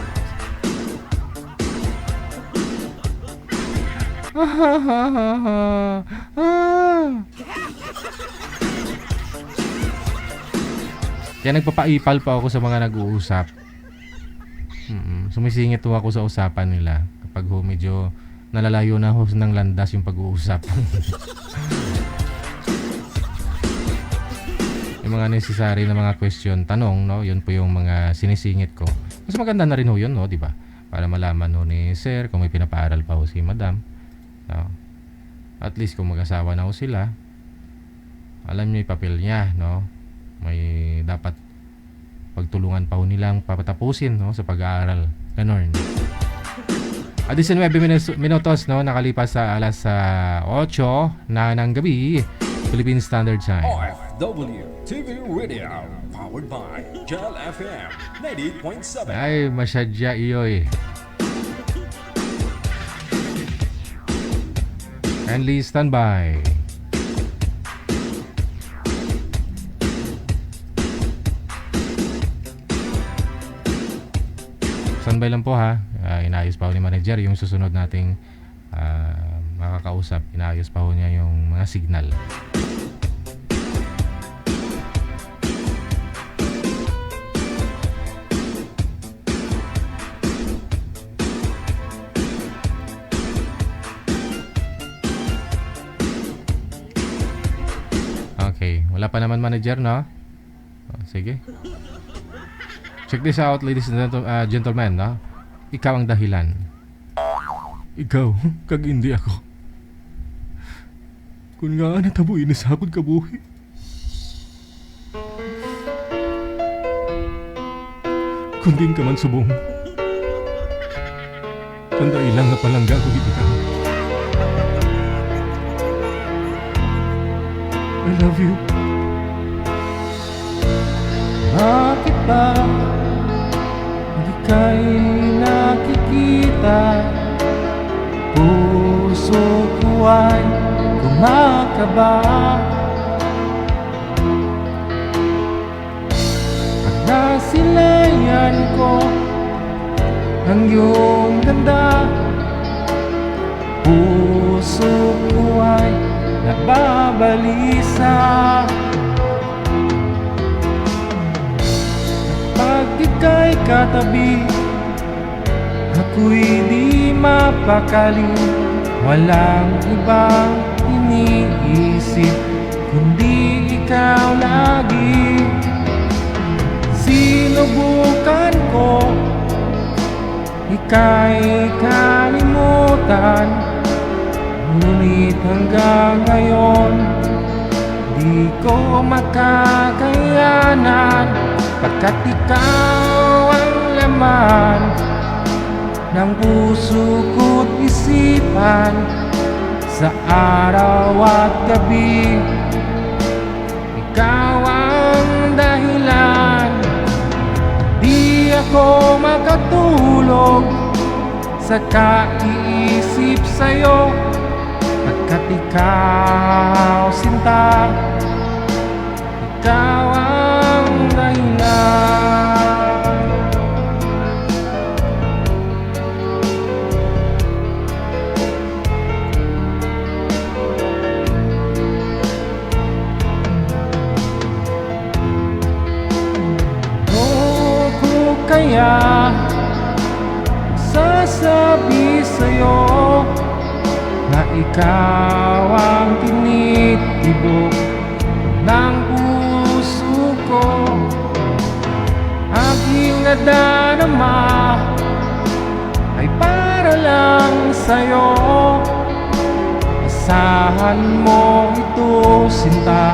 Kaya nagpapaipal pa ako sa mga nag-uusap. Sumisingit po ako sa usapan nila kapag ho medyo nalalayo na ho ng landas yung pag-uusap. Yung mga necessary na mga question, tanong, no, yun po yung mga sinisingit ko. Mas maganda na rin ho yun, no, di ba? Para malaman ho ni sir kung may pinapaaral pa ho si madam, no? At least kung mag-asawa na ho sila, alam niyo yung papel niya, no? May dapat pagtulungan pa ho nilang papatapusin, no, sa pag-aaral. Ganon. 19 minutos, no, nakalipas sa alas 8 na ng gabi, Philippine Standard Time. OFW TV Radio, powered by Gel FM 98.7. Ay, masyadya iyoy. Kindly stand by. Standby lang po ha. Inaayos pa ho ni manager yung susunod nating makakausap. Inaayos pa ho niya yung mga signal. Okay, wala pa naman manager, no? Sige. Check this out, ladies and gentlemen, no? Ikaw ang dahilan. Ikaw, kag hindi ako. Kung nga natabuin na sabon ka buhi. Kung din ka man subong. Tanda ilang na palangga ko ikaw. I love you. Bakit ba hindi ka'y nakikita? Puso ko ay kumakaba. Pag nasilayan ko ang iyong ganda, puso ko ay nababalisa. Pag ika'y katabi, ako'y di mapakali. Walang ibang iniisip kundi ikaw lagi. Sinubukan ko ika'y kalimutan, ngunit hanggang ngayon di ko makakayanan, pagkat ikaw ang laman ng puso ko't isipan sa araw at gabi. Ikaw ang dahilan, di ako makatulog sa kaiisip sa'yo, pagkat ikaw sinta, ikaw ang dahilan. Kaya sasabi sa'yo na ikaw ang tinitibok ng puso ko. Aking nadarama ay para lang sa'yo. Asahan mo ito, sinta,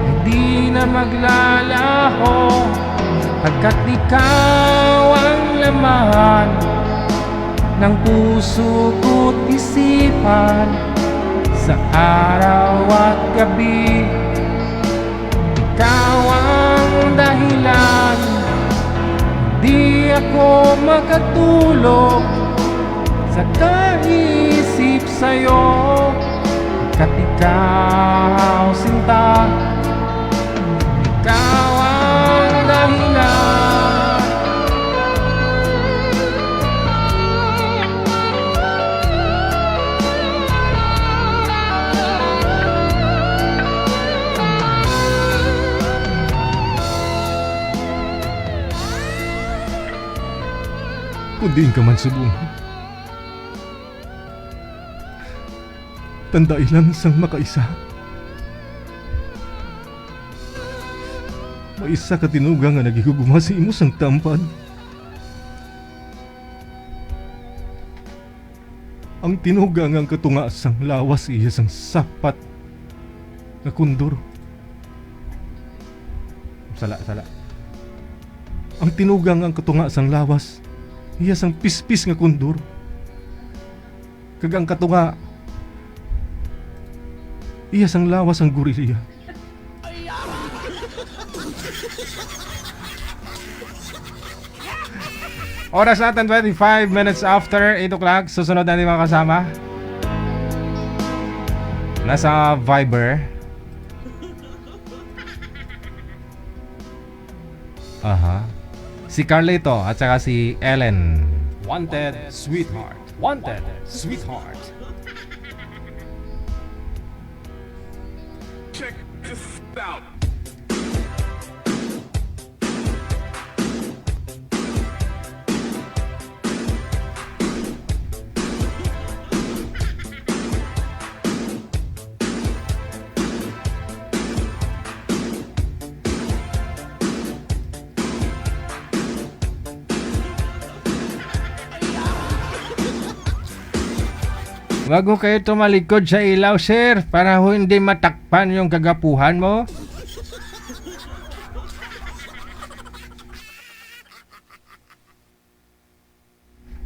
ay di na maglalaho, pagkat ikaw ang laman ng puso ko't isipan sa araw at gabi. Ikaw ang dahilan, di ako makatulog sa kaisip sa'yo, pagkat ikaw sinta, ikaw ang dahilan. Kung diin ka man subong, tandai lang sang makaisa. Maisa ka tinuga nga nagiguguma si imo sang tampad. Ang tinuga nga ang katunga sang lawas iya sang sapat nga kundor. Sala. Ang tinuga nga ang katunga sang lawas iya sang pispis nga kundor. Kagang katunga iya sang lawas ang gorilya. Oras natin 25 minutes after 8 o'clock. Susunod natin mga kasama. Nasa Viber. Aha. Si Carlito at saka si Ellen. Wanted Sweetheart. Wanted Sweetheart. Check this out. Wag mo kayo tumalikod sa ilaw, sir, para hindi matakpan yung kagapuhan mo.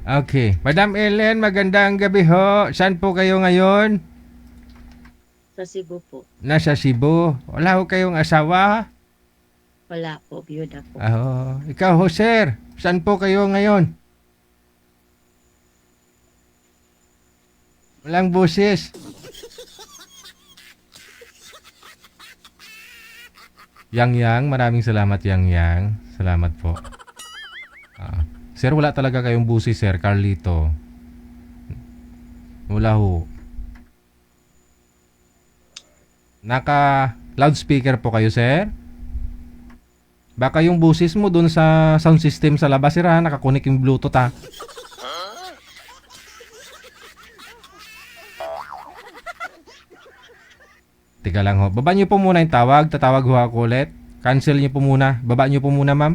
Okay. Madam Ellen, magandang gabi ho. Saan po kayo ngayon? Sa Cebu po. Nasa Cebu. Wala ho kayong asawa? Wala po, biyuda po. Ikaw ho, sir. Saan po kayo ngayon? Walang boses. Yang, maraming salamat, Yang. Salamat po. Sir, wala talaga kayong busis, sir. Carlito. Wala ho. Naka loudspeaker po kayo, sir? Baka yung busis mo dun sa sound system sa labas, sir, ha? Nakakunik yung Bluetooth, ha? Teka lang ho. Baba niyo po muna yung tawag. Tatawag ho ako ulit. Cancel niyo po muna. Baba niyo po muna, ma'am.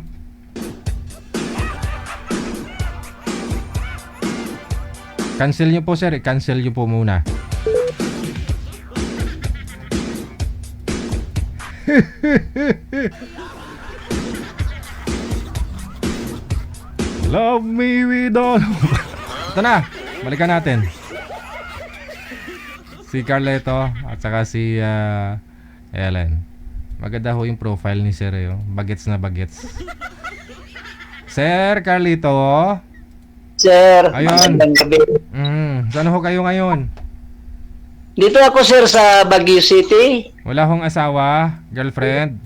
Cancel niyo po, sir. Cancel niyo po muna. Love me with all. Ito na. Balikan natin. Si Carleto at saka si Ellen. Maganda ho yung profile ni Sir. Bagets na bagets. Sir Carlito. Sir, Ayun. magandang gabi. Saan ho kayo ngayon? Dito ako, sir, sa Baguio City. Wala hong asawa, girlfriend.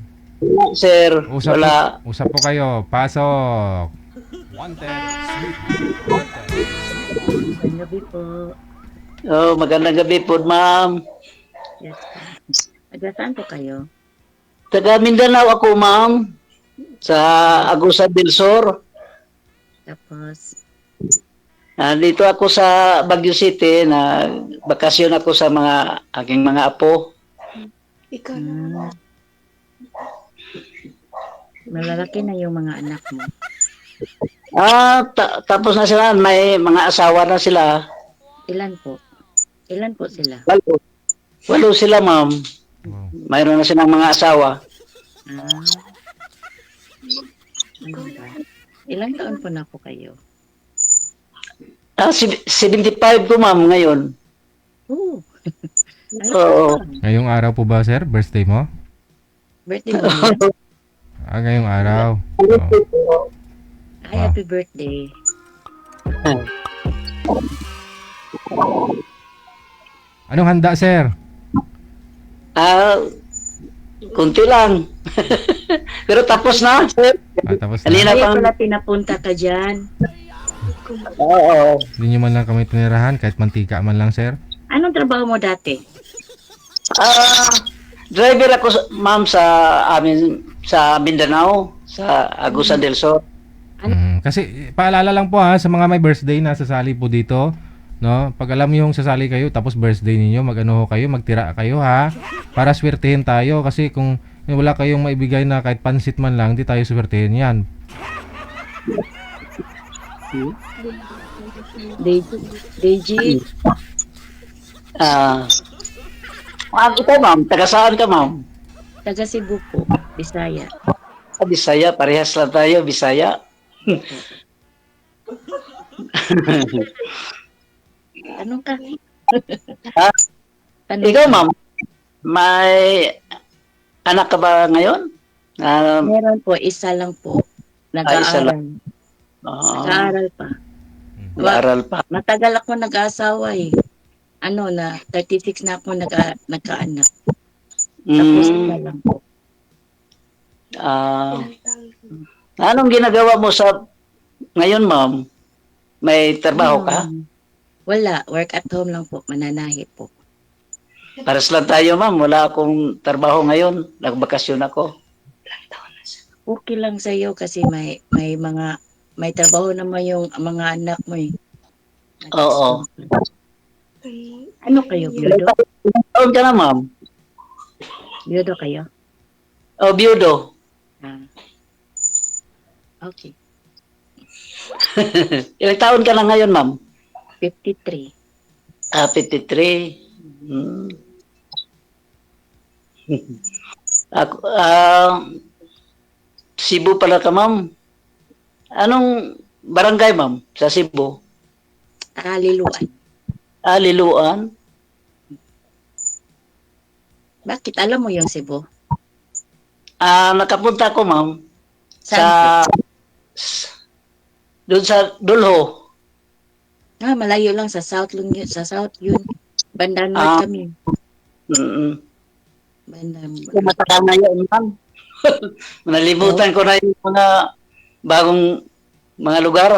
Sir, Usap wala. po, usap po kayo. Pasok. Wanted, sweet, wanted. Magandang gabi po. Oh, magandang gabi po, ma'am. Yes. Taga saan po kayo? Taga Mindanao ako, ma'am. Sa Agusan del Sur. Tapos, Dito ako sa Baguio City na bakasyon ako sa aking mga apo. malalaki na yung mga anak mo. Tapos na sila, may mga asawa na sila. Ilan po? Ilan po sila? Walo sila, ma'am. Wow. Mayroon na silang mga asawa. Ano ba? Ilang taon po na po kayo? 75 ko, ma'am, ngayon. Oo. Oo. Ngayong araw po ba, sir? Birthday mo? Birthday mo yan? Ngayong araw. Oh. Ay, happy birthday. Anong handa, sir? Kunti lang. Pero tapos na, sir. Tapos na. Halina Kaya pang... pala pinapunta ka dyan. Oo. Hindi nyo man lang kami tinirahan, kahit mantika man lang, sir. Anong trabaho mo dati? Driver ako, ma'am, sa Mindanao, sa Agusan del Sur. Kasi paalala lang po ha, sa mga may birthday na sasali po dito, no? Pag alam niyo yung sasali kayo tapos birthday niyo, magano ho kayo, magtira kayo ha, para swertehin tayo kasi kung wala kayong maibigay na kahit pansit man lang, hindi tayo swertehin yan. Deji, Ikaw, ma'am, taga saan ka, ma'am? taga Cebu po, Bisaya. Bisaya, parehas lang tayo, Bisaya. Tanong ka. Tanong Ikaw, ka. ma'am, may anak ka ba ngayon? Meron po, isa lang po. Isa Nag-aaral. Nag-aaral pa. Nag-aaral pa. Matagal ako nag-asawa eh. Na 36 na ako nagkaanak. Tapos isa lang po. Anong ginagawa mo ngayon, ma'am? May trabaho ka? Wala, work at home lang po, mananahi po. Paras lang tayo, ma'am. Wala akong trabaho ngayon. Nagbakasyon ako. Okay lang sa iyo kasi may trabaho naman yung mga anak mo eh. Oo. Ano kayo, biyudo? Ilang taon ka na, ma'am? Biyudo kayo? Biyudo. Okay. Ilang taon ka na ngayon, ma'am? 53. 53. Ako, Cebu pala ka, ma'am. Anong barangay, ma'am, sa Cebu? Liluan. Liluan. Bakit alam mo yung Cebu? Nakapunta ko, ma'am, Saan po? doon sa Dulho. Malayo lang sa South lang yun. Sa South yun. Banda North kami. Banda Matagal na yun, ma'am. Nalimutan ko na yung mga bagong mga lugar.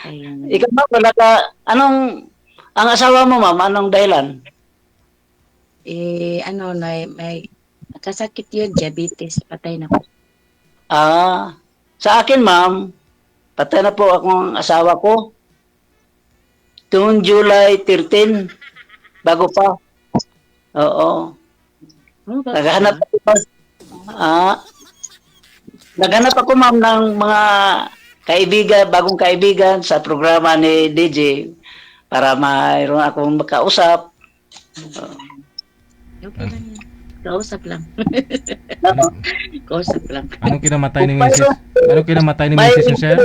Ayun. Ikaw, ma'am, wala ka, ang asawa mo, ma'am, anong dahilan? May nagkasakit yun, diabetes, patay na po. Sa akin, ma'am, patay na po akong asawa ko. Noong July 13, bago pa. Oo. Oh, bakit Naghahanap ba? ako, naghanap ako, ma'am, ng mga kaibigan, bagong kaibigan sa programa ni DJ para mayroon akong makausap. Okay lang yan. Kausap lang. Ano, Kausap lang. anong kinamatay ni Mrs.? Anong kinamatay ni Mrs. mo, sir?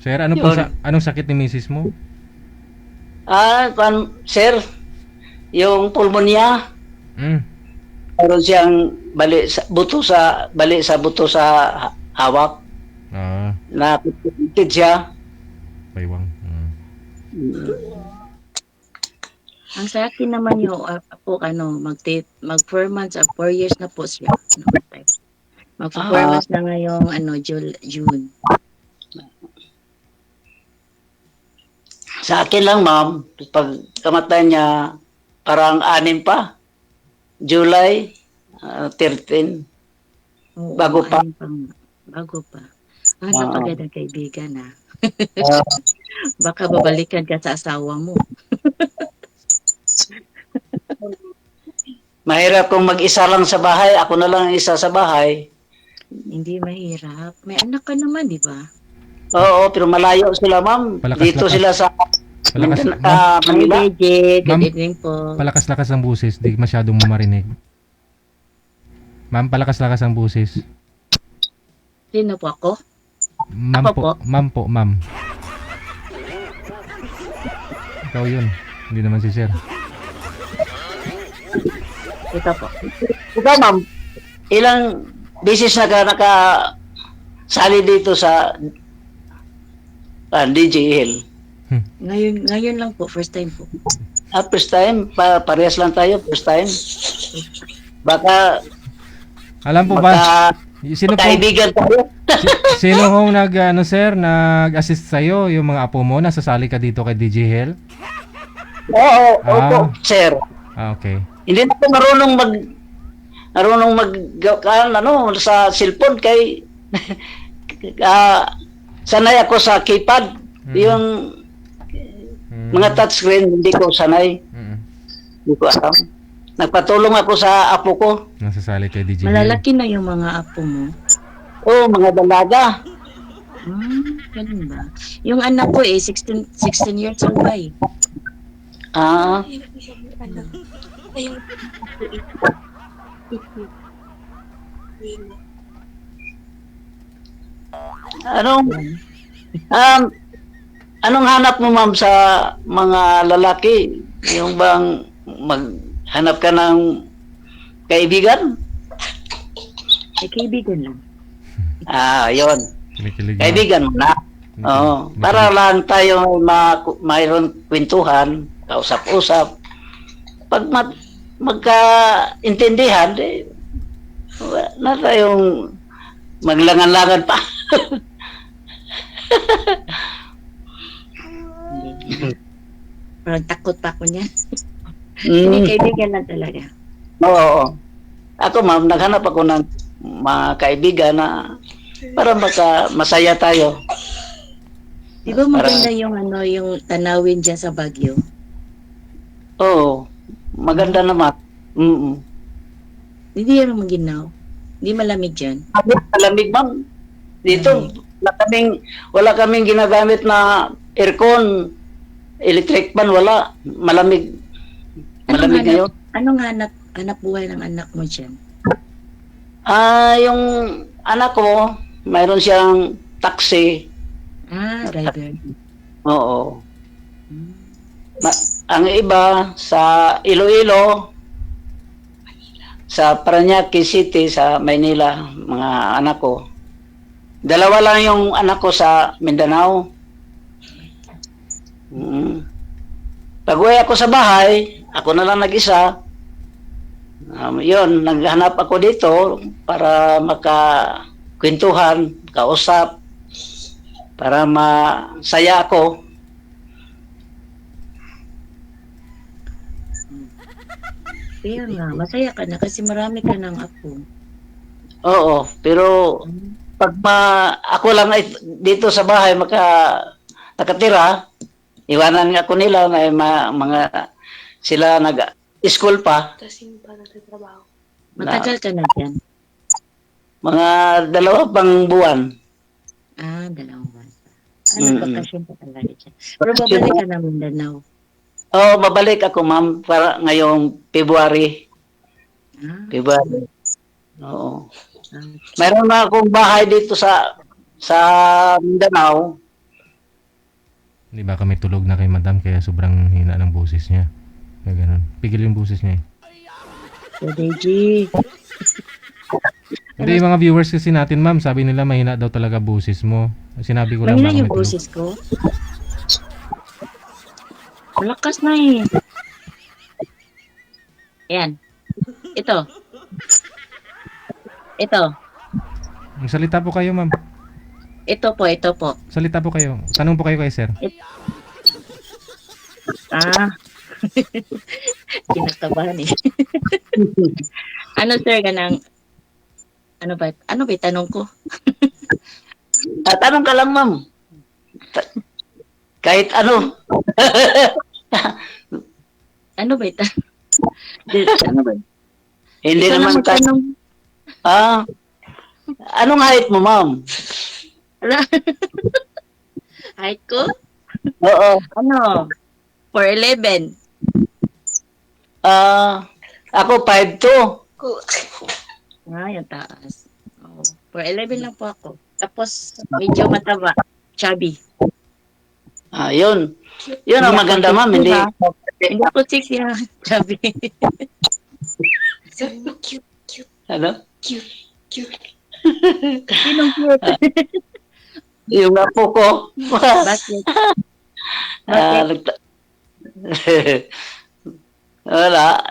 Sir, anong sakit ni Mrs. mo? Sir, yung pulmonya, Mm. meron siyang bali sa buto sa hawak. Nakapitid siya. Paywang. Ang sa akin naman yung po mag 4 months or 4 years na po siya. Mag 4 months na ngayong June. Sa akin lang, ma'am, pag kamatay niya, parang 6 pa. July 13. Oo, Bago pa. Bago pa. Napagandang kaibigan na. Ah, Baka babalikan ka sa asawa mo. Mahirap kung mag-isa lang sa bahay. Ako na lang ang isa sa bahay. Hindi mahirap. May anak ka naman, di ba? Oo, pero malayo sila, ma'am. Dito Palakas-lakas. sila sa Manila. Hi, DJ. Good Ma'am, evening po. Palakas-lakas ang busis, di masyadong marinig. Ma'am, palakas-lakas ang busis. Sino po ako? Ma'am Ako po, po? ma'am po, ma'am. Ikaw yun. Hindi naman si sir. Ito po. Ikaw, ma'am, ilang beses sali dito sa DJ Hill? Ngayon lang po. First time po. First time, parehas lang tayo, first time. Baka Alam po ba, sino po, kaibigan tayo. sino hong nag-assist sa'yo, yung mga apo mo, nasasali ka dito kay DJ Hell? Oo, Ah. opo, sir. Okay. Hindi na ako marunong sa cellphone kay sanay ako sa keypad. Yung mga touchscreen, hindi ko sanay. Hindi ko alam. Nagpatulong ako sa apo ko. Nasasali kay DJ Hell. Malalaki na yung mga apo mo. Oo, mga dalaga. Ganun ba? Yung anak ko 16 years old ba eh. Anong hanap mo, ma'am, sa mga lalaki? Yung bang maghanap ka ng kaibigan? Ay, kaibigan lang. Yun. Kinikilig mo. Kaibigan mo na. Oo. Para lang tayo mayroon kwentuhan, kausap-usap. Pag magkaintindihan, na tayong maglangan-langan pa. Parang takot pa ako niyan. Hindi, kaibigan lang talaga. Oo. Ako, ma'am, naghanap ako ng mga kaibigan na para masaya tayo. Di ba maganda yung yung tanawin dyan sa Baguio? Oo. Maganda naman. Hindi yan maginaw. Hindi malamig dyan. Malamig, ma'am. Dito, wala kaming ginagamit na aircon, electric fan, wala. Malamig. Malamig ngayon. Anong hanap buhay ng anak mo dyan? Yung anak ko, mayroon siyang taxi. Driver. Oo. Ang iba sa Iloilo, sa Parañaque City, sa Maynila, mga anak ko. 2 lang yung anak ko sa Mindanao. Pag-uwi ako sa bahay, ako na lang nag-isa. Yun, naghanap ako dito para makakwentuhan, kausap, para masaya ako. Kaya nga, masaya ka na kasi marami ka ng apo. Oo, pero pag ako lang ay dito sa bahay nakatira, iwanan nga ako nila na mga sila nag-school pa. Matagal ka na dyan. Mga 2 buwan. Ah, 2 buwan. Mm-mm. Nagpakasyon ka talaga dyan. Pero babalik ka na Mindanao. Oo, babalik ako ma'am para ngayong February. Ah, February. Oo. ah. Mayroon na akong bahay dito sa Mindanao. Hindi ba kami tulog na kay madam kaya sobrang hina ng boses niya. Kaya ganun. Pigil yung boses niya eh. So, DJ. Hindi, yung mga viewers kasi natin, ma'am, sabi nila mahina daw talaga boses mo. Sinabi ko lang Mahina baka yung may tulog. boses ko. Malakas na eh. Ayan. Ito. Salita po kayo, ma'am. Ito po. Salita po kayo. Tanong po kayo kay sir. Ah. Kinakabahan eh. Ano sir ganang ano ba tanong ko? Tanong ka lang ma'am. Kahit ano. Ano ba ano ba? Hindi Ikaw naman na magtanong. Anong height mo ma'am? Height ko? Oo. Ano? 4'11". Ako 5'2". Ah, yung taas. Oh, 4'11" lang po ako. Tapos medyo mataba, chubby. Yun. Yun ang maganda ma'am, hindi. Hindi ako sexy ha, chubby. Ano? Sinong cute? Yung apo ko. Bakit? Wala.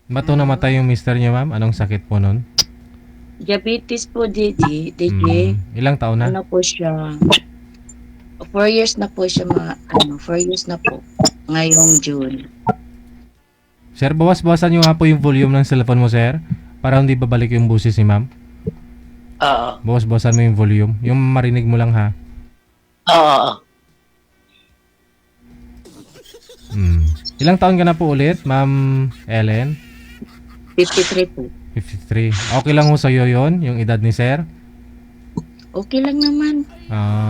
Ba't namatay yung mister niyo, ma'am? Anong sakit po nun? Diabetes po, DJ. Ilang taon na? Ano po siya? 4 years na po siya 4 years na po. Ngayong June. Sir, bawas-bawasan niyo nga po yung volume ng cellphone mo, sir. Para hindi babalik yung boses ni ma'am. Oo. Bawas-bawasan mo yung volume. Yung marinig mo lang ha. Oo. Ilang taon ka na po ulit, ma'am Ellen? 53 po. 53. Okay lang ho sa'yo yun, yung edad ni sir? Okay lang naman.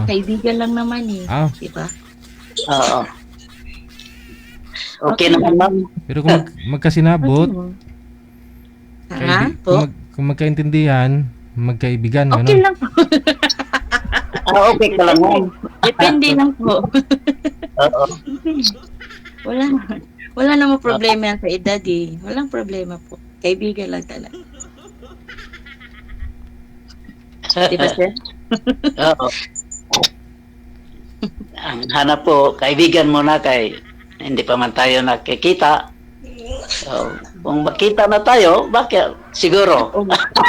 Kaibigan lang naman eh. Diba? Oo. Okay naman ma'am. Pero kung magkasinabot, Po? kung magkaintindihan, magkaibigan, Okay ano? lang po. Okay ka lang ma'am. Depende lang po. Oo. Wala namang problema yan sa edad eh. Walang problema po. Kaibigan lang talaga. Diba sir? Oo. Ang hanap po, kaibigan mo na kay hindi pa man tayo nakikita. So, kung makita na tayo, bakit? Siguro.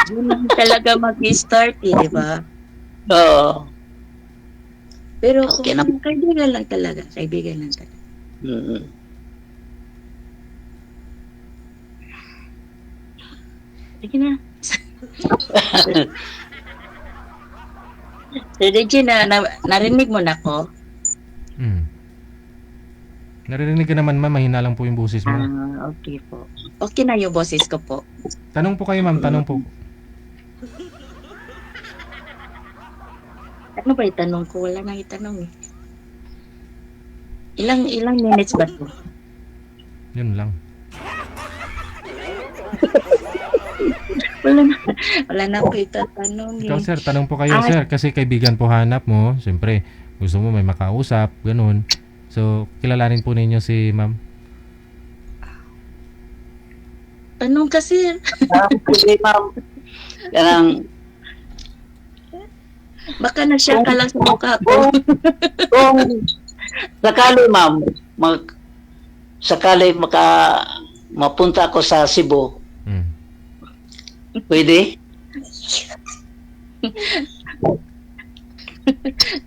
Yun talaga mag-start eh, di ba? Oo. Pero Okay kung kaibigan lang talaga. Kaibigan lang talaga. Sige na. Sir DJ, narinig mo na ko? Naririnig ka naman, ma'am. Mahina lang po yung boses mo. Okay po. Okay na yung boses ko po. Tanong po kayo, ma'am. Tanong po. Ano ba itanong ko? Wala nang itanong eh. Ilang minutes ba to? Yun lang. Wala na ako itatanong eh. Ikaw, sir. Tanong po kayo, sir. Kasi kaibigan po hanap mo. Siyempre, gusto mo may makausap. Ganun. So, kilalanin po ninyo si ma'am. Tanong kasi. Sige ma'am. Yan Baka na-share ka lang sa mukha ko. kung sakali ma'am, sakali mapunta ako sa Cebu, pwede?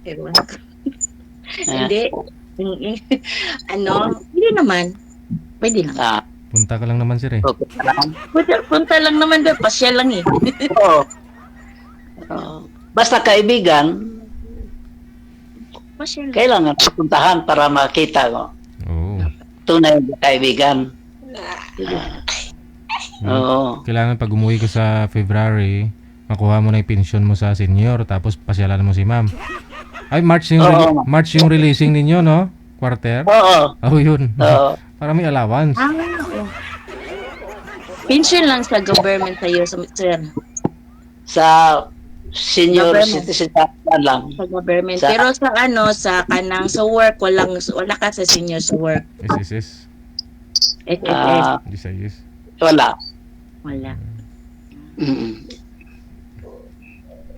Ewan ko. Hindi. Ano, hindi naman. Pwede lang. Ah, Punta ka lang naman, sir, eh. okay lang. Punta lang naman doon, pasyal lang eh. Oo. Oo. Basta kaibigan, Pasyal lang. kailangan puntahan para makita ko. Oo. Tunay na kaibigan. Oo. Kailangan pag umuwi ka sa February, makuha mo na yung pension mo sa senior, tapos pasyalan mo si ma'am. Ay, March yung, Oo. March yung releasing ninyo, no? Quarter? Oo. Oh, yun. Oo. Para may allowance. Oo. Pension lang sa government sa'yo, sir. Sa senior Government. citizen lang. Sa government. Sa- Pero sa ano, sa kanang sa work, wala ka sa senior sa work. SSS. SSS. Ah, Visayas. wala. Wala. Mm.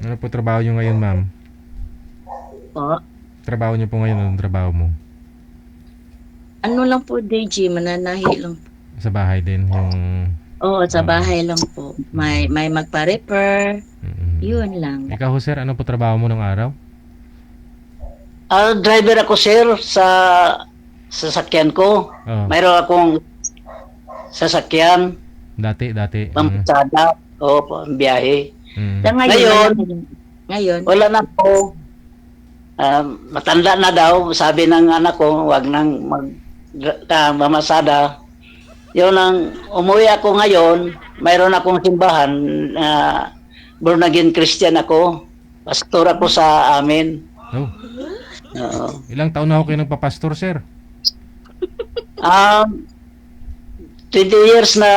Ano po trabaho nyo ngayon, ma'am? Po. Trabaho nyo po ngayon, anong trabaho mo? Ano lang po, DJ, mananahi lang po. Sa bahay din, yung... Oo, sa bahay lang po. May magpa-repair. Mm. Yun lang. Ikaw, sir, ano po trabaho mo ng araw? Driver ako, sir, sa sasakyan ko. Oh, Mayroon akong sasakyan, dati. pampasada, o pambiyahe. Mm. Sa ngayon, Ngayon, ngayon, wala na po. Matanda na daw, sabi ng anak ko, wag nang mamasada. Yun ang umuwi ako ngayon, mayroon akong simbahan, born again Christian ako. Pastor ako sa amin. Oh, Oo. ilang taon na ako kayo nagpapastor, sir? 20 years na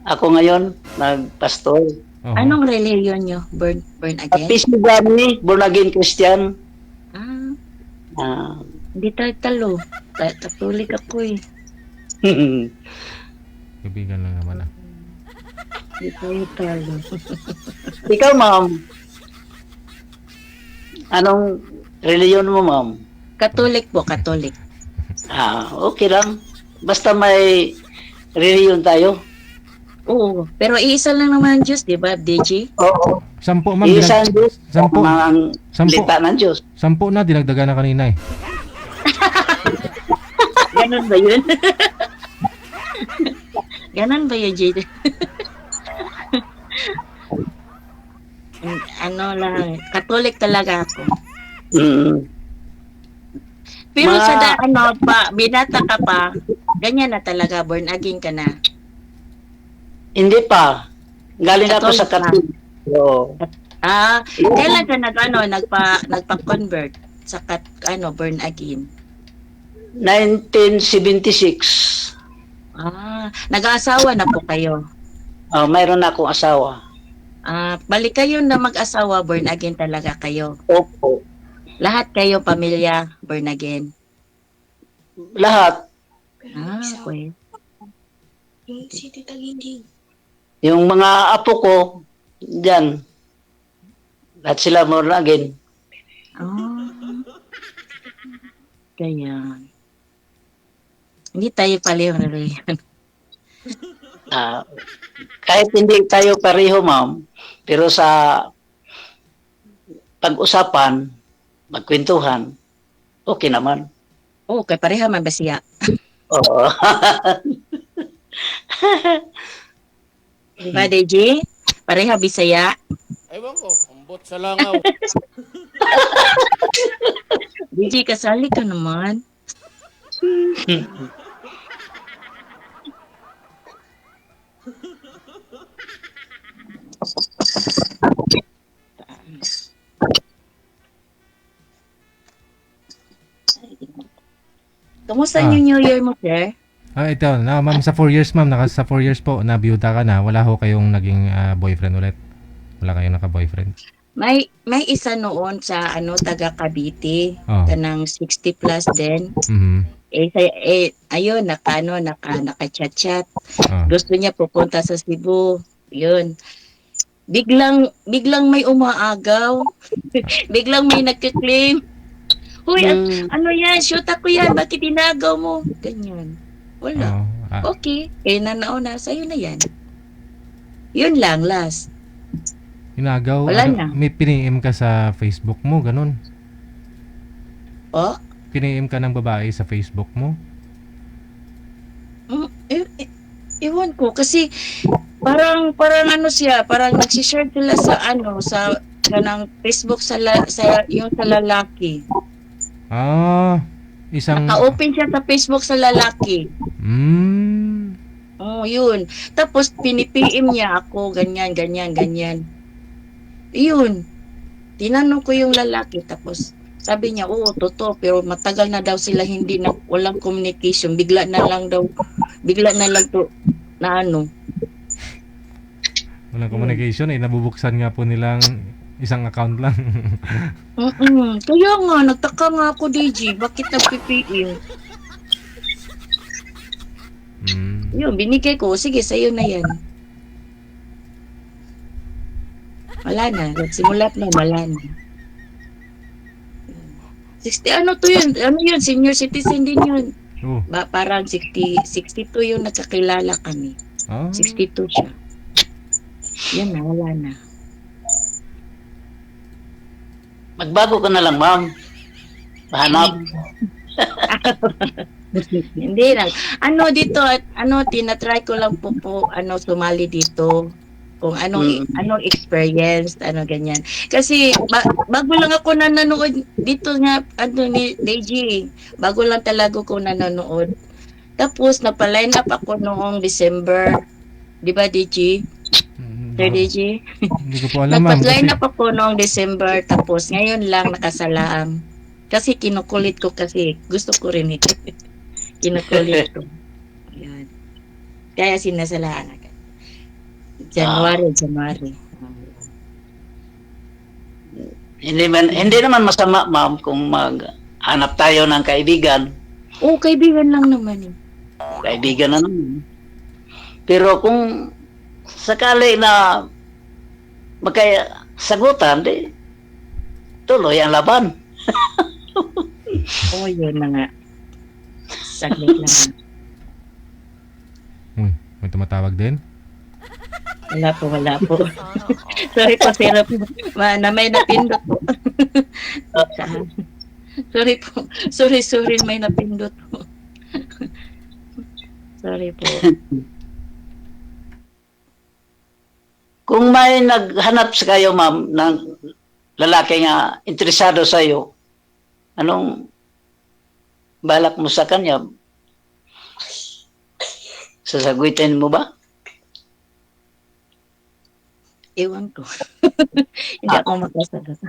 ako ngayon, nagpastor. Oh. anong religion nyo? Born again? Peace be Gani, born again Christian. Ah, Ah, hindi tayo talo. Katolik ako eh. Kaibigan lang naman, ah. Hindi tayo talo. Ikaw, ma'am, anong reliyon mo, ma'am? Katolik po, Katolik. Okay lang. Basta may reliyon tayo. Oo, pero iisa lang naman ang Diyos, di ba, DJ? Oo. 10, ma'am. Isang Diyos. 10. Ang salita ng Diyos. 10 na, dinagdagan na kanina, eh. Ganun ba yun? Ganun ba yun, JD? Ano lang, Katolik talaga ako. Mm. Pero Ma- sa binata ka pa, ganyan na talaga, born again ka na. Hindi pa. Galing ako sa Katolik Katolik. Oo. Kailan ka nagpa-convert sa born again? 1976. Nag-aasawa na po kayo. Mayroon na akong asawa. Balik kayo na mag-asawa, born again talaga kayo. Opo. Lahat kayo, pamilya, born again. Lahat. Okay. Yung mga apo ko, dyan. Lahat sila born again. Kaya. Hindi tayo pareho na rin. Kahit hindi tayo pareho, ma'am, pero sa pag-usapan, magkwentuhan, okay naman. Okay, pareha man ba siya? Oo. Diba, DJ? Pareha Bisaya? Ewan ko, umbot sa langaw. DJ, kasali ka naman. Kumusta yung New Year mo, sir? Ito, ma'am, sa 4 years, ma'am, sa 4 years po, nabiyuta ka na, wala ho kayong naging boyfriend ulit? Wala kayong naka-boyfriend? May isa noon sa taga Cavite, Oh. kanang 60 plus din. Mhm. Ayun, naka-chat-chat. Oh. Gusto niya pupunta sa Cebu. Yun. Biglang may umaagaw. Biglang may nagka-claim. Huy, ano yan? Shoot ako yan. Bakit inagaw mo? Ganyan. Wala. Oh. Okay. Nanauna. Sa'yo na yan. Yun lang, last. Inagaw? Wala na. May piniem ka sa Facebook mo, ganun? Po? Pini-im ka ng babae sa Facebook mo? Iwan ko kasi parang ano siya, parang nagsishare sila sa ano sa kanang Facebook sa yung sa lalaki. Ah, isang... Naka-open siya sa Facebook sa lalaki. Hmm. Oh, yun. Tapos pinipm niya ako, ganyan, ganyan, ganyan. Yun. Tinanong ko yung lalaki tapos sabi niya, oo, totoo, pero matagal na daw sila hindi na walang communication. Bigla na lang to na ano. Walang communication eh. Nabubuksan nga po nilang isang account lang. Kaya nga, nagtaka nga ako, DJ, bakit nagpipm? Yun, binigay ko, sige, sa'yo na yan. Wala na, nagsimulat na, wala na. 60, ano to yun? Ano yun? Senior citizen din yun. Oh. Parang 62 yung nagkakilala kami. Ah. 62 siya. Yan na, wala na. Magbago ka na lang, ma'am. Pahanap. Hindi lang. Ano dito, tinatry ko lang po, sumali dito. Kung anong experience, ganyan. Kasi, bago lang ako nanonood dito nga, ni DJ. Bago lang talaga ko nanonood. Tapos, nagpa-line up ako noong December. Di ba, DJ? Sir DJ? Hindi ko po alam, ma'am. Nagpa-line up ako noong December. Tapos, ngayon lang nakasalaang. Kasi kinukulit ko kasi. Gusto ko rin ito. Kinukulit ko. Ayan. Kaya sinasalaan agad. January. Hindi naman masama, ma'am, kung maghanap tayo ng kaibigan. Oo, kaibigan lang naman eh. Kaibigan na naman. Pero kung sakali na magkasagutan, di tuloy ang laban. Oo, yun na nga. Saglit lang. May tumatawag din? Wala po. Sorry po, sir. May napindot po. Sorry po. Sorry, may napindot po. Sorry po. Kung may naghanap sa kayo, ma'am, ng lalaki nga interesado sa iyo, anong balak mo sa kanya? Sasagutin mo ba? Ewan ko. Hindi ako makasagot.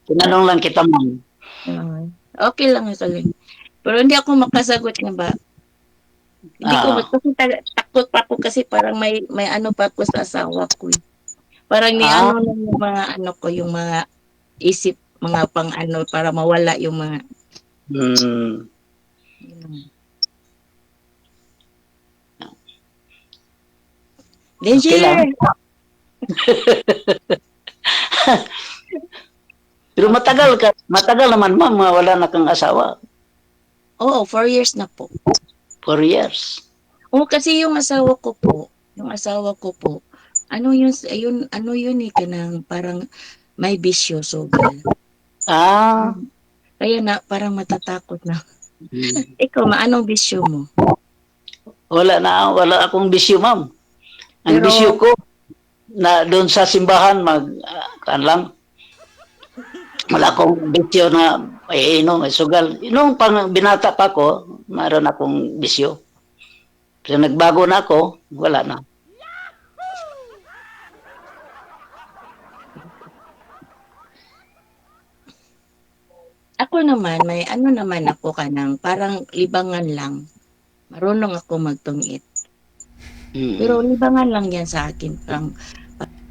Tinanong lang kita, ma'am. Okay lang yun. Pero hindi ako makasagot nga ba? Hindi ko kasi takot pa ako kasi parang may ano pa ako sa asawa ko. Parang ano lang yung mga ano ko, yung mga isip, mga pang ano, para mawala yung mga... Okay lang. Pero matagal naman, ma'am, wala na kang asawa. Oo, 4 years na po. 4 years. Oo, kasi yung asawa ko po, ano yun kanang parang may bisyo, sugal. Kaya na, parang matatakot na. Ikaw, anong bisyo mo? Wala akong bisyo, ma'am. Ang Pero, bisyo ko, na doon sa simbahan, lang. Wala akong bisyo na iinom, sugal. Nung pang binata pa ko, mayroon akong bisyo. Pero nagbago na ako, wala na. Ako naman, may ano naman ako kanang parang libangan lang. Marunong ako magtungit. Pero libangan lang yan sa akin.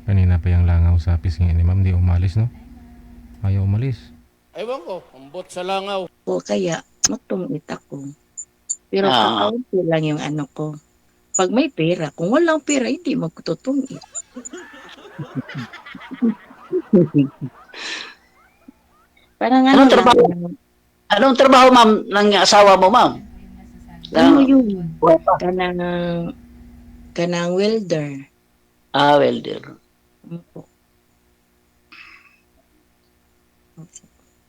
Kanina pa yung langaw sa pisngi ni ma'am. Di umalis, no? Ayaw umalis. Ewan ko, ambot sa langaw. O kaya, magtungit ako. Pero kakaunti lang yung ano ko. Pag may pera, kung walang pera, hindi magtutungit. Parang ano Anong trabaho, ma'am, ng asawa mo, ma'am? Ano yun? Kanang welder. Welder.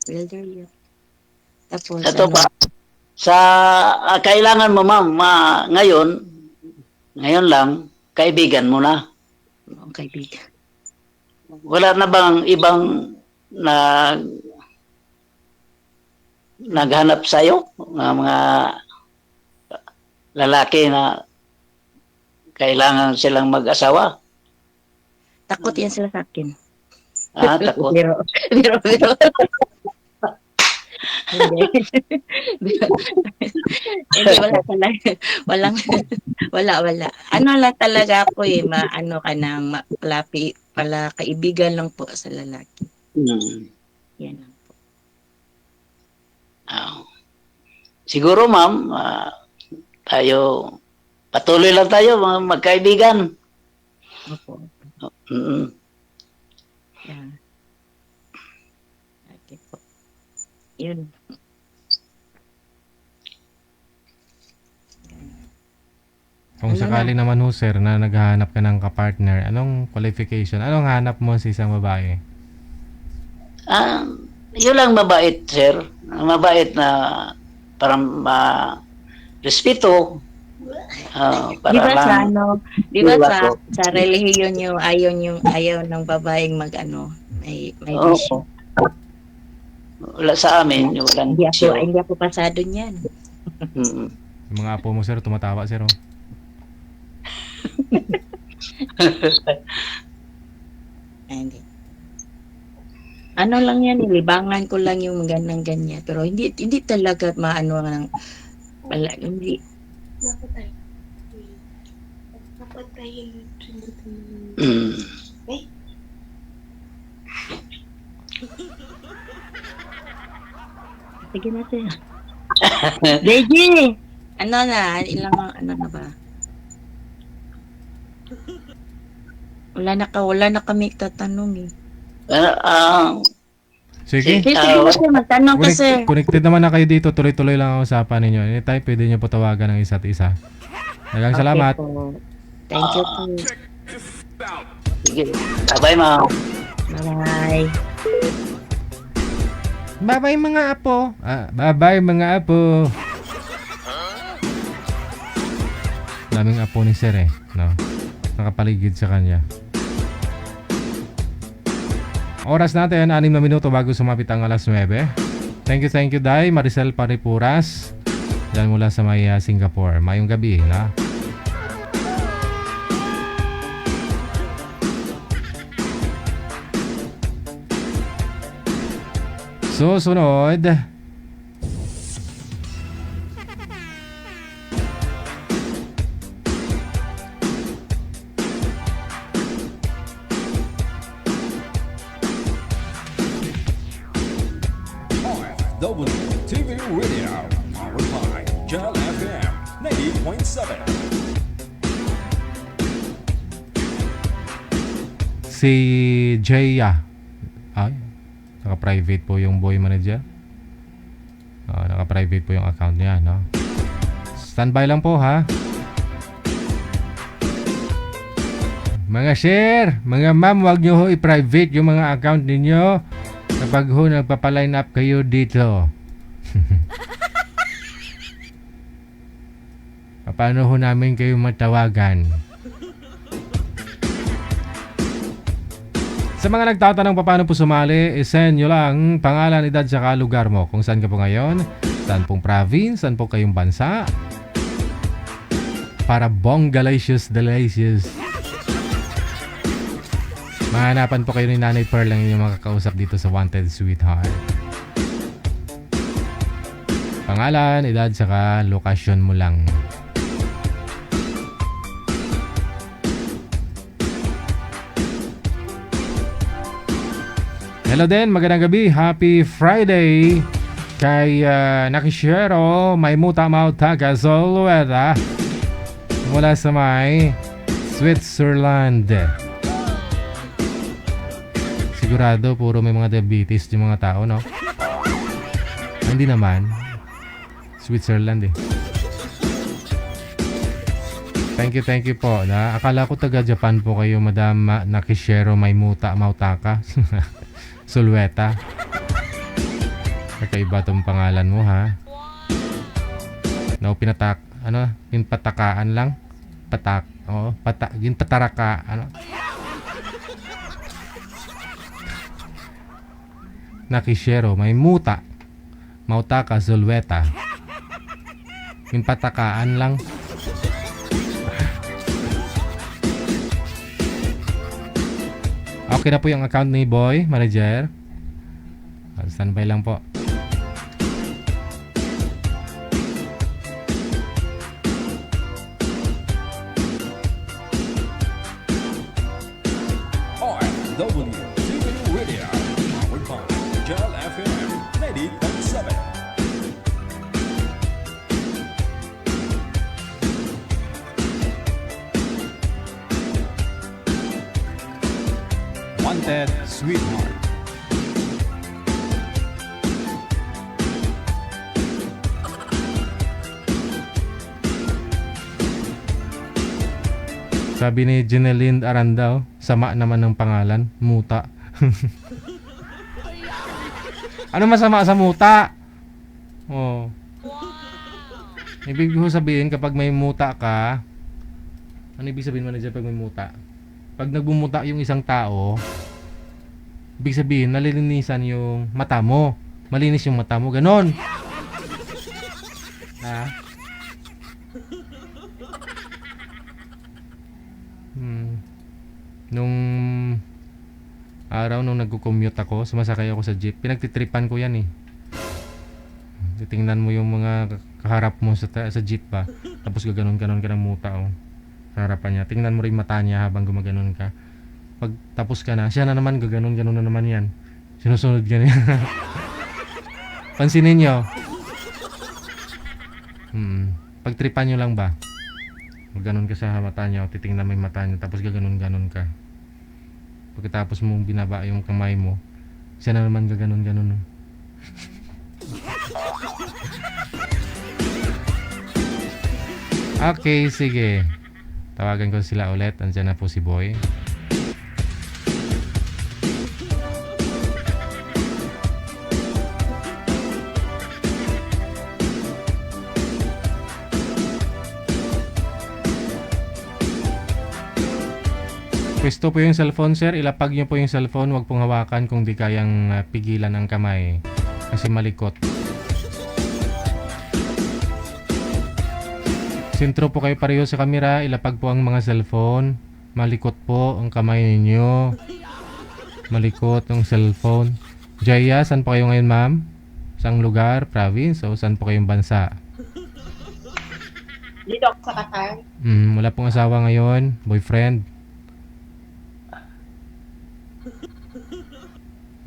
Welder yun. Tapos, Ito ano, pa. Sa kailangan mo, ma'am, ngayon lang, kaibigan mo na. ang kaibigan. Wala na bang ibang naghanap sa'yo? Mga lalaki na kailangan silang mag-asawa? Takot yan sila sa akin. Takot. Pero. Hindi. Hindi, wala. Ano lang talaga ako ano ka ng pala kaibigan lang po sa lalaki. Yan lang po. Siguro, ma'am, patuloy lang tayo, mga magkaibigan. Opo. Yan. Okay po. Yun. Kung sakali naman ho, sir, na naghahanap ka ng kapartner, anong qualification? Anong hanap mo sa isang babae? Yun lang mabait, sir. Mabait na parang respeto. Di ba sa lang, di ba sa relihiyon nyo, ayaw ng babaeng may Oo. bisyo. Wala sa amin, walang Hindi ako pasado niyan. Yung mga apo mo, sir, tumatawa, sir. Oh. Hindi. Ano lang yan, libangan ko lang yung ganyan. Pero hindi talaga maano ng hindi. Sige na siya. Deji! Ano na ba? Wala na kami tatanong eh. Sige. Sige kasi magtanong kasi. Connected naman na kayo dito. Tuloy-tuloy lang ang usapan ninyo. Anytime, pwede nyo po tawagan ng isa't isa. Dagang salamat. Po. Thank you po. Sige. Bye-bye, ma'am. Bye. Bye-bye mga apo. Bye-bye mga apo. Daming apo ni sir eh. No? Nakapaligid sa kanya. Oras natin, 6 na minuto bago sumapit ang alas 9. Thank you, Day. Maricel Paripuras. Diyan mula sa may Singapore. Mayong gabi, na? Susunod. TV Radio, powered by Jal FM 90.7. Si Jaya. Ay, naka-private po yung boy manager. Naka-private po yung account niya, no? Standby lang po, ha? Mga share, mga ma'am, wag nyo ho i-private yung mga account ninyo kapag ho nagpapaline up kayo dito. Paano ho namin kayo matawagan? Sa mga nagtatanong paano po sumali, isend nyo lang pangalan, edad, saka lugar mo. Kung saan ka po ngayon, saan pong province, saan po kayong bansa. Para delicious. Mahanapan po kayo ni Nanay Pearl lang yung makakausap dito sa Wanted Sweetheart. Pangalan, edad, saka lokasyon mo lang. Hello din, magandang gabi. Happy Friday kay Nakishero Maymuta Mautaga Zolweda mula sa may Switzerland. Sigurado puro may mga diabetes yung mga tao, no? Hindi naman. Switzerland eh. Thank you po. Akala ko taga Japan po kayo, Madam Nakishero Maymuta Mautaka. Sulweta. Kakaiba tong pangalan mo, ha? No, pinpatakaan lang. Patak. Oo, ginpataraka. Ano? Nakishero, may muta. Mautaka, Zulweta. Pinpatakaan lang. Okay na po yung account ni Boy, manager. Standby lang po. OFW TV Radio, powered by Gel FM 90.7. Wanted Sweetheart. Sabi ni Jeneline Arandao, sama naman ng pangalan, muta. Ano masama sa muta? Oh. Ibig ko sabihin kapag may muta ka, ano ibig sabihin manager pag may muta? Pag nagbumuta yung isang tao, ibig sabihin nalilinisan yung mata mo. Malinis yung mata mo, ganon. Ha? Nung araw nung nagko-commute ako, sumasakay ako sa jeep, pinagtitripan ko yan eh. Titingnan mo yung mga kaharap mo sa jeep ba, tapos gaganon-ganon ka ng muta oh, sa harapan niya. Tingnan mo rin mata niya habang gumaganon ka. Pag tapos ka na, siya na naman gaganon-ganon na naman yan. Sinusunod ka niya. Pansinin nyo. Pagtripan nyo lang ba? Ganon ka sa mata niya o titingnan mo yung mata niya tapos gaganon-ganon ka. Pagkatapos mong binaba yung kamay mo, siya na naman gaganon-ganon. Okay, sige. Tawagan ko sila ulit. Andiyan na po si Boy. Pwesto po yung cellphone, sir. Ilapag nyo po yung cellphone. Huwag pong hawakan kung di kayang pigilan ang kamay. Kasi malikot. Sintro po kayo pareho sa camera. Ilapag po ang mga cellphone. Malikot po ang kamay ninyo. Malikot ang cellphone. Jaya, saan po kayo ngayon, ma'am? Saang lugar? Province? O saan po kayong bansa? Dito ako sa Qatar. Wala pong asawa ngayon? Boyfriend?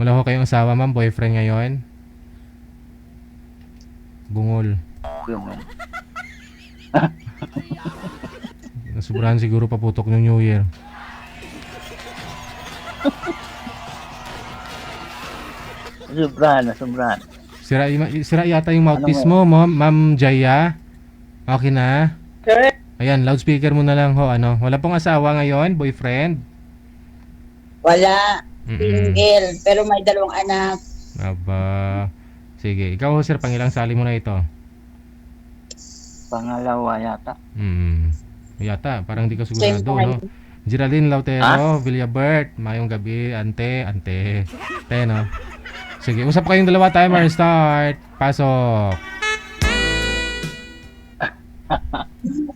Wala ko kayong asawa, ma'am? Boyfriend ngayon? Bungol. Nasubrahan siguro paputok ng New Year. Sobrahan. Sira yata yung mouthpiece mo, Ma'am Jaya. Okay na? Sir, Ayan, loudspeaker mo na lang ho. Ano? Wala pong asawa ngayon? Boyfriend? wala. Single. Pero may 2 anak. Aba. Sige. Ikaw, sir, pangilang sali mo na ito? Pangalawa yata. Yata. Parang di ka sigurado, no? Geraldine Lautero, Villabert. Mayong gabi. Ante. No? Sige. Usap kayong dalawa. Timer start. Pasok.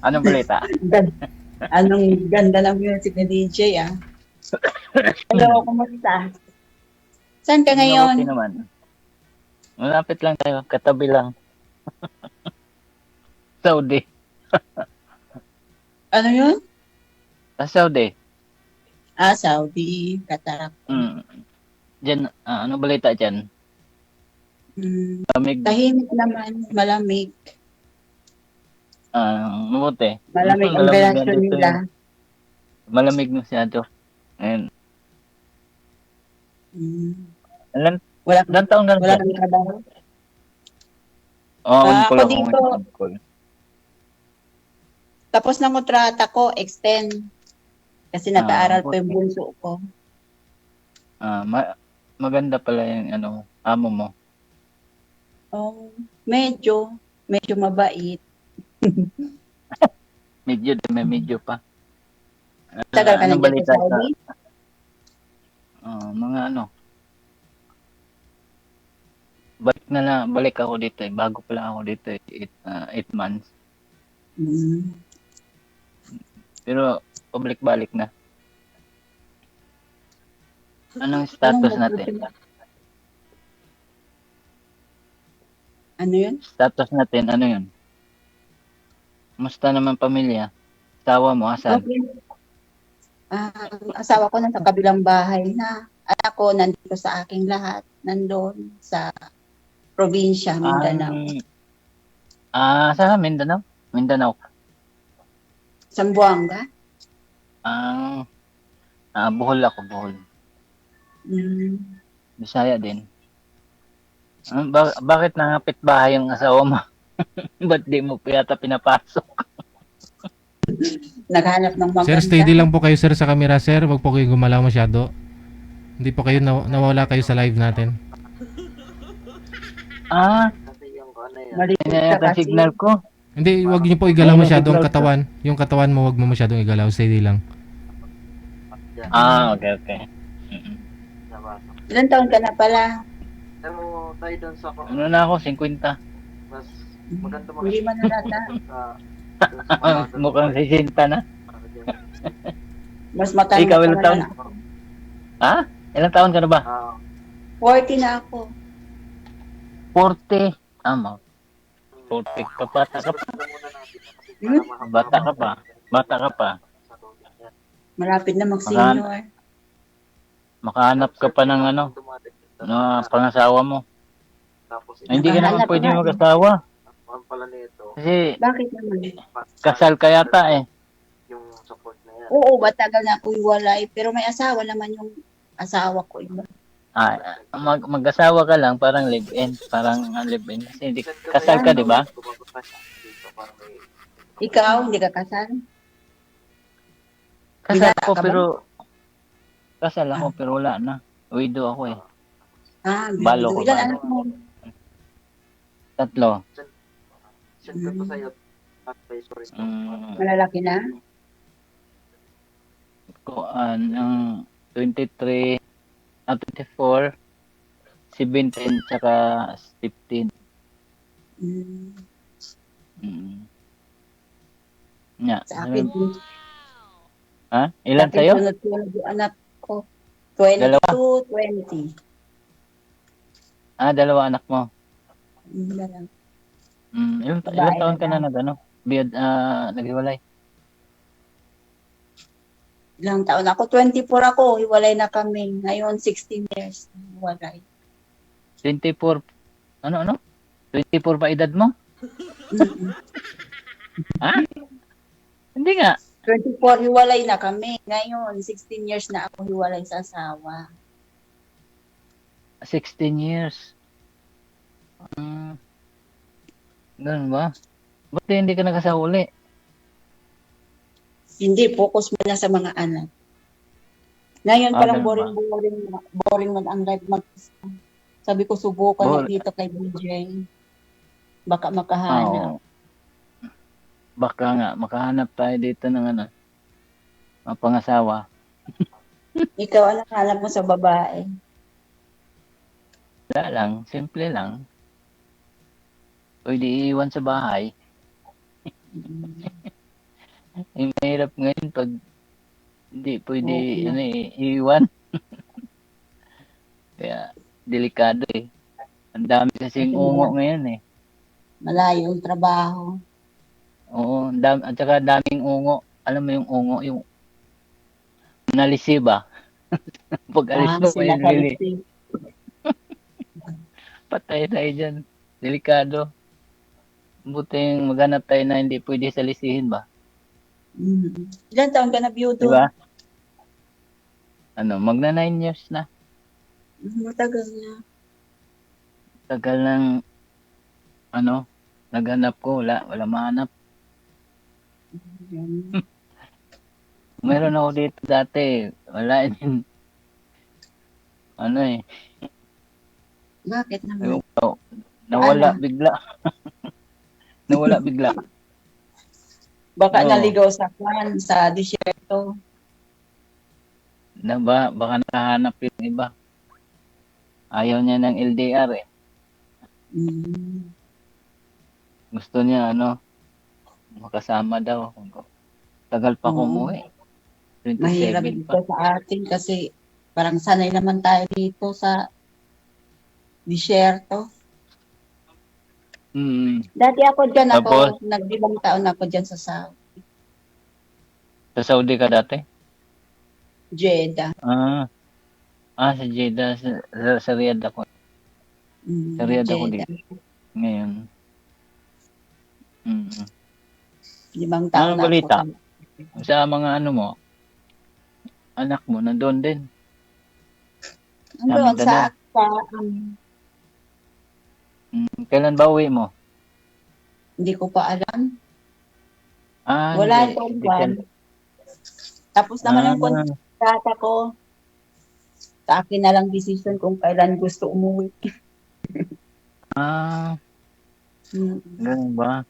Anong balita? Anong ganda ng music ni DJ, ah. Hello, kumusta? Saan ka ngayon? Okay naman. Malapit lang tayo. Katabi lang. Saudi. Ano yun? Saudi. Saudi, Qatar. Diyan, ano balita dyan? Lamig. Tahimik naman, malamig. Mabuti. Malamig ang relasyon nila. Malamig na siya to. Ayun. Ilan taong na Wala siya? kang trabaho. On Ako call ako dito. ngayon, on call. Tapos ng kontrata ko, extend. Kasi nag-aaral pa yung okay. bunso ko. Maganda pala yung amo mo. Oh, medyo mabait. May medyo pa. Tagal ka na Anong dito balita sa sa Saudi? mga ano? Balik ako dito eh. Bago pa lang ako dito eh. 8 months. Mm. Pero pabalik-balik na. Anong status natin? Ano yun? Status natin, ano yun? Musta naman pamilya? Asawa mo, asan? Okay. Ang asawa ko nasa kabilang bahay na. Anak ko nandito sa aking lahat. Nandun sa probinsya, Mindanao. Sa Mindanao? Mindanao. Zamboanga? Bohol ako, Bohol. Mm. Bisaya din. Bakit nangapit bahay yung asawa mo? Ba't di mo pa yata pinapasok? Naghanap ng maganda. Sir, steady lang po kayo sir sa camera sir. Huwag po kayo gumalaw masyado. Hindi po kayo nawala kayo sa live natin. Maliit Kanya ka yata kasi. signal ko. Hindi, huwag niyo po igalaw masyado ang katawan. Yung katawan mo, huwag mo masyadong igalaw. Steady lang. Okay. Ilan taon ka na pala? Ano na ako, 50. Hindi man nalata. Mukhang 60 na. Mas matanda Ikaw, pa ilang man taon? ako. Ilang taon ka na ba? 40 na ako. 40. Tama. 40 ka pa. Bata ka pa. Malapit na mag-senior. Makahanap ka pa ng pangasawa mo. Hindi ka naman Nakahanap pwede na. mag-asawa. Kasi Bakit naman? kasal ka yata eh. Oo, matagal na ako iwalay. Pero may asawa naman yung asawa ko. Iba. Mag-asawa ka lang, parang live-in. Kasi hindi, kasal ka, di ba? Ikaw, hindi ka kasal? Kasal Binata ako ka ba? Kasal ako pero wala na. Widow ako eh. Balo ko, Ilan balo. anak mo? 3. Malalaki na? Ang 23, 24, 17, tsaka 15. Sa akin, Ilan sa'yo? sunod-sunod yung anak ko. 22, Dalawa? 20. Dalawa anak mo. Dalawa. Ilang Babae taon ka na na naghiwalay? Ilang taon ako? 24 ako. Hiwalay na kami. Ngayon, 16 years. Hiwalay. 24. Ano? 24 pa edad mo? Hindi nga. 24, hiwalay na kami. Ngayon, 16 years na ako hiwalay sa asawa. 16 years. Ganun ba? Ba't hindi ka nakasawa uli? Hindi, focus mo na sa mga anak. Ngayon parang ganun ba? boring man ang life mag Sabi ko, subukan na Bor- dito kay DJ. Baka makahanap. Oo. Baka nga, makahanap tayo dito ng mga pangasawa. Ikaw, anong hanap mo sa babae? Wala lang, simple lang. Pwede iiwan sa bahay. Mahirap ngayon pag hindi pwede iiwan. Kaya delikado eh. Ang dami kasing ungo ngayon eh. Malayo ang trabaho. Oo, at saka daming ungo. Alam mo yung ungo, yung nalisi ba? Pag alis mo, sila may lili. kalisi. Patay tayo dyan. Delikado. Buti yung maghanap tayo na hindi pwede salisihin ba? Ilan taon ka na biyudo? Diba? Magna 9 years na. Matagal na. Tagal ng, naghanap ko. Wala mahanap. Meron ako dito dati. Wala din. Bakit naman? Nawala Ano? bigla. Nawala bigla. Baka Oo. naligaw sa disyerto. Baka nahanap yung iba. Ayaw niya ng LDR eh. Mm. Gusto niya makasama daw. Tagal pa Oo. kumuwi. Mahirap 27 dito pa. sa atin kasi parang sanay naman tayo dito sa disyerto. Dati ako dyan, Tapos, nag-ibang taon ako dyan sa sa Saudi ka dati? Jeddah. Sa Jeddah. Sa Riyadh ako. Sa Riyadh ako Jeddah. dito. Ngayon. Limang taon Ano na balita? ako. Sa mga anak mo, nandun din. Nandun Mindanao. Kailan ba uwi mo? Hindi ko pa alam. Ah, Wala hindi. akong plan. Tapos naman yung kontrata ko. Sa akin na lang decision kung kailan gusto umuwi. Ganun ba?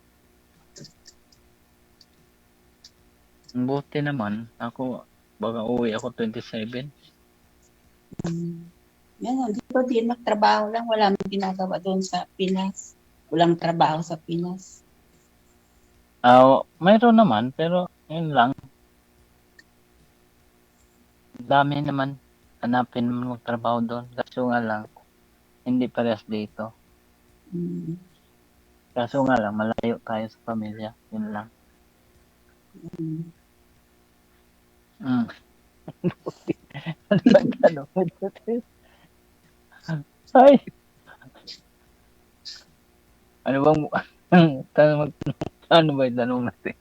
Buti naman. Baka uwi ako 27. Yan, dito din magtrabaho lang. Wala mong ginagawa doon sa Pinas. Walang trabaho sa Pinas. Mayroon naman, pero yun lang. Dami naman. Hanapin mo magtrabaho doon. Kaso nga lang, hindi parehas dito. Kaso nga lang, malayo tayo sa pamilya. Yun lang. Ano ba yung tanong? Ay! Ano ba yung tanong natin?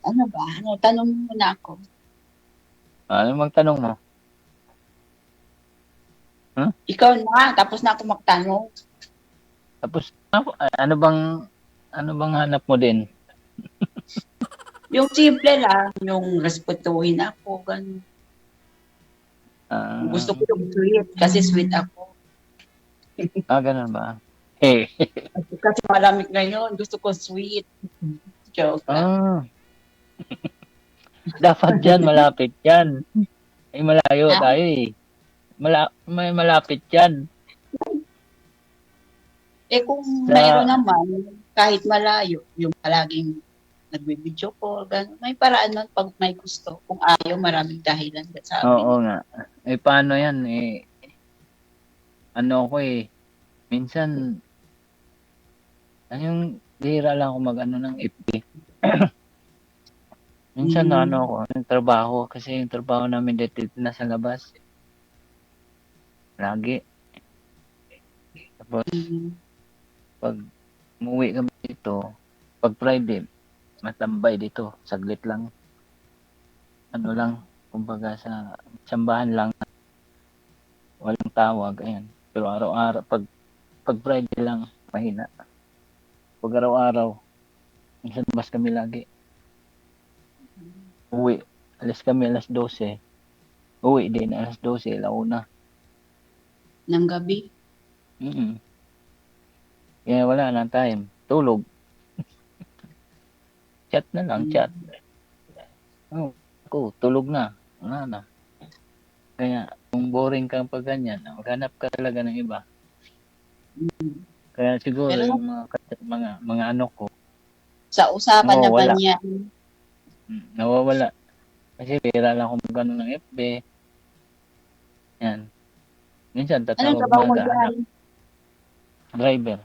Ano ba? Tanong mo muna ako. Ano magtanong mo? Ikaw na, tapos na ako magtanong. Tapos, ano bang hanap mo din? Yung simple lang, yung respetuhin ako, ganun. Gusto ko yung sweet, kasi sweet ako. Ganun ba? Kasi malamig ngayon, gusto ko sweet. Joke lang. Dapat dyan, malapit yan. Malayo tayo eh. May malapit yan. Kung mayroon naman, kahit malayo, yung palaging nagbe-video call, gano'n. May paraan man pag may gusto. Kung ayaw, maraming dahilan. Oo nga. Paano yan? Minsan, yung bihira lang ako mag-ano ng FB. Minsan ako, yung trabaho, kasi yung trabaho namin dito na sa labas. Lagi. Tapos, pag umuwi kami dito, pag Friday, matambay dito, saglit lang. Kumbaga sa sambahan lang. Walang tawag, ayan. Pero araw-araw, pag Friday lang, mahina. Pag araw-araw, minsan bas kami lagi. Uwi, alas kami alas 12. Uwi din alas 12, launa. Ng gabi? Kaya wala na time. Tulog. Chat na lang, chat. Tulog na. Wala na. Kaya, kung boring ka pag ganyan, maghanap ka talaga ng iba. Kaya siguro yung mga ano ko. Sa usapan na ba niya? Nawawala. Kasi pera lang akong magano ng FB. Yan. Minsan tatawag maghahanap. Driver.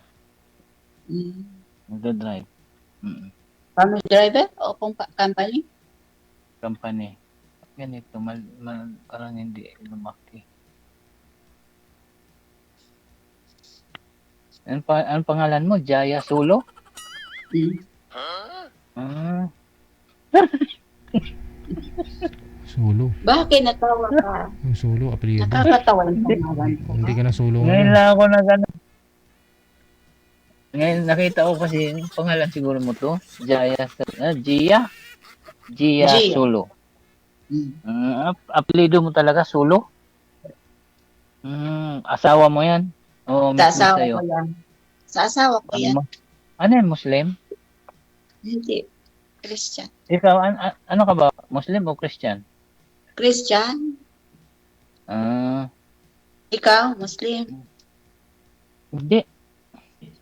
Nagda-drive. Farmer driver o company? Company. Ganito, parang hindi lumaki. Ano pangalan mo? Jaya Sulo? Sulo. Bakit natawa ka? Yung Sulo, apelyido. Nakakatawa yung pangalan ko. Hindi ka na Sulo. Ngayon lang ako Ngayon nakita ko kasi yung pangalan siguro mo to. Gia Sulo. Apelido mo talaga Sulo? Asawa mo yan? O mismo Asawa sa'yo? ko yan. Sa asawa ko yan. Ano yan, Muslim? Hindi. Christian. Ikaw, ano ka ba? Muslim o Christian? Christian? Ikaw, Muslim? Hindi.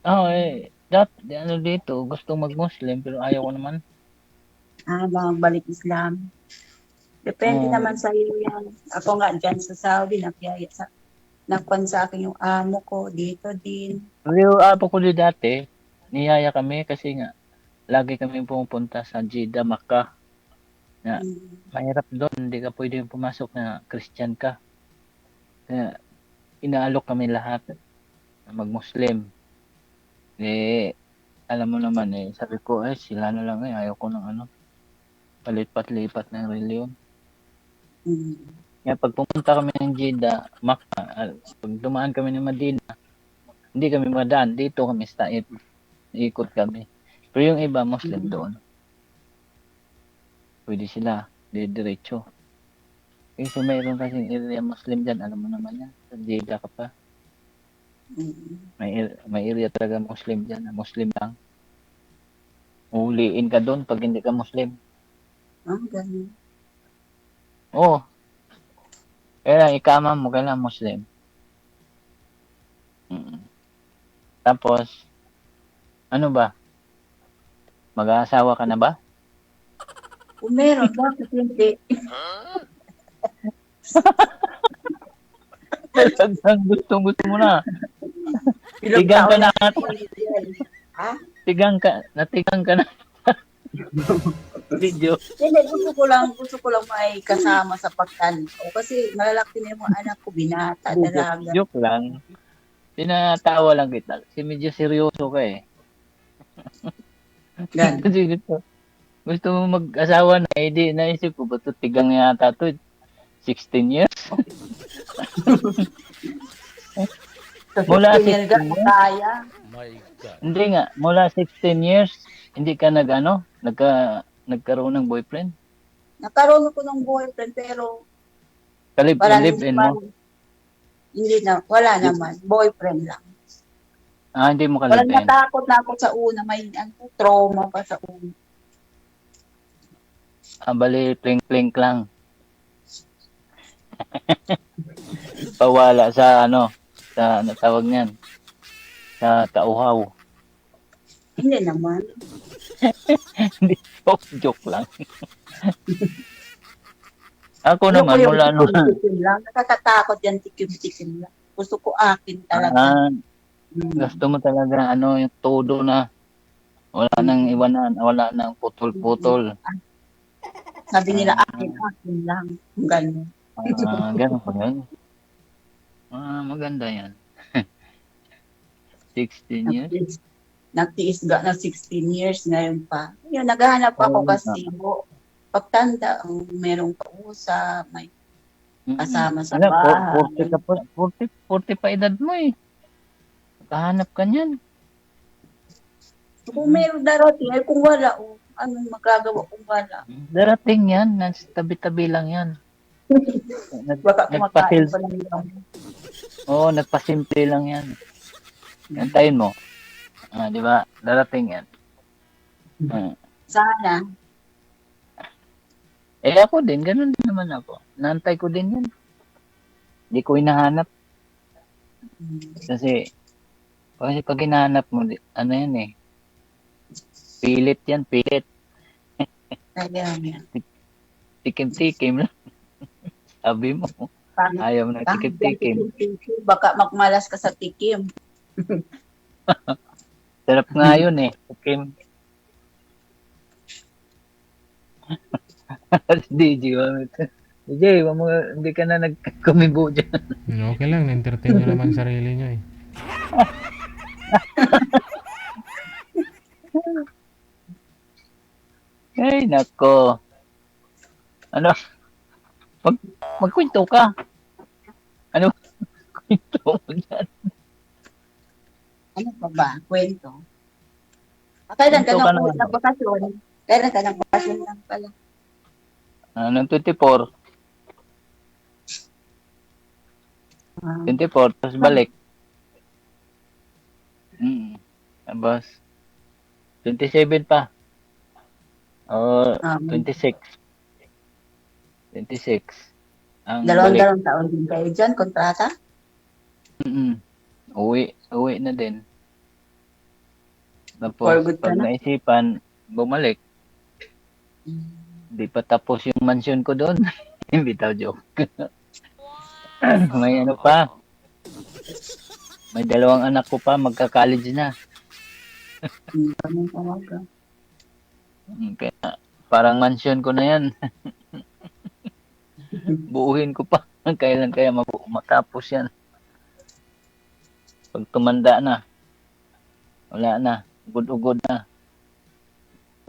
Ano dito, gusto mag-Muslim, pero ayaw ko naman. Balik Islam. Depende naman sa iyo yan. Ako nga dyan sa Saudi, nagpan sa akin yung amo ko, dito din. Pero apo ko din dati, niyaya kami kasi nga, lagi kami pumupunta sa Jeddah, Makkah. Na, mahirap doon, hindi ka pwede pumasok na Christian ka. Kaya, inaalok kami lahat na mag-Muslim. Alam mo naman sabi ko, sila na lang ayaw ko ng palipat-lipat ng reliyon. Kaya pag pumunta kami ng Jeddah, Makkah, pag dumaan kami ng Medina, hindi kami madaan. Dito kami sa Taif. Ikot kami. Pero yung iba, Muslim doon. Pwede sila. Diretso. So mayroon kasing area Muslim dyan. Alam mo naman yan. Sa Jeddah ka pa. May area talaga Muslim dyan. Muslim lang. Uhuliin ka doon pag hindi ka Muslim. Ganun. Oo. Kaya ikama mo, kailangan Muslim. Tapos, ano ba? Mag-aasawa ka na ba? Kung meron, bakit hindi? Gusto mo na. Tigang ka na. Natigang ka na. Video. Hindi, gusto ko lang may kasama sa pagtanong. Kasi malalaki na yung mga anak ko, binata, dalaga. Joke lang. Tinatawa lang kita. Kasi medyo seryoso ka Kasi gusto mo mag-asawa na, hindi naisip ko ba ito tigang yata ito? 16 years? Mula 16 years? Hindi nga, mula 16 years, hindi ka nagkaroon ng boyfriend? Nagkaroon ako ng boyfriend, pero live-in mo? Hindi na, wala naman. Boyfriend lang. Hindi mo ka-live-in? Walang natakot na ako sa una. May trauma pa sa una. Bali, plink-plink lang. Pawala sa sa tawag niyan, sa tauhaw. Hindi naman. Hindi, joke lang. Ako naman, mula nung... Nakakatakot yan, tikim-tikim lang. Gusto ko akin talaga. Gusto mo talaga, yung todo na wala nang iwanan, wala nang putol-putol. Sabi nila, akin lang. Ganyan. Ganun pa yan. Maganda yan. 16 years? Nagtiis na 16 years ngayon pa. Yun, naghahanap ako kasi pagtanda, merong kausap, may kasama sa bahay. 40 pa edad mo Nakahanap ka niyan. Kung meron darating, kung wala, anong magagawa kung wala? Darating yan, nasa tabi-tabi lang yan. Baka kumakain pa lang yan. Oo, nagpasimple lang yan. Antayin mo. Di ba? Darating yan. Sana. Ako din, ganun din naman ako. Naantay ko din yan. Hindi ko hinahanap. Kasi pag hinahanap mo, yan pilit yan, pilit. Tikim-tikim lang. Sabi mo, ayaw mo na tikim-tikim. Baka magmalas ka sa tikim. Sarap nga yun tikim. DJ, hindi ka na nagkumibo dyan. Okay lang, na-entertain nyo naman sarili nyo Ay, nako. Magkwento ka. Kwento mo dyan? Ano pa ba? Kwento? Kailan ka ng bakasyon? Kailan ka ng bakasyon lang pala? Noong 24. 24, tapos balik. Tapos, 27 pa. O, 26. 26. Ang balik. Dalawang taon din kayo dyan, kontrata? Uwi na din. For Tapos, good ka pag na? naisipan, bumalik. Di pa tapos yung mansion ko doon. Hindi tao joke. May ano pa. May 2 anak ko pa, magka-college na. Ganun talaga. Kaya, parang mansion ko na yan. Buuhin ko pa. Kailan kaya matapos yan. Pag tumanda na, wala na. Ugod-ugod na.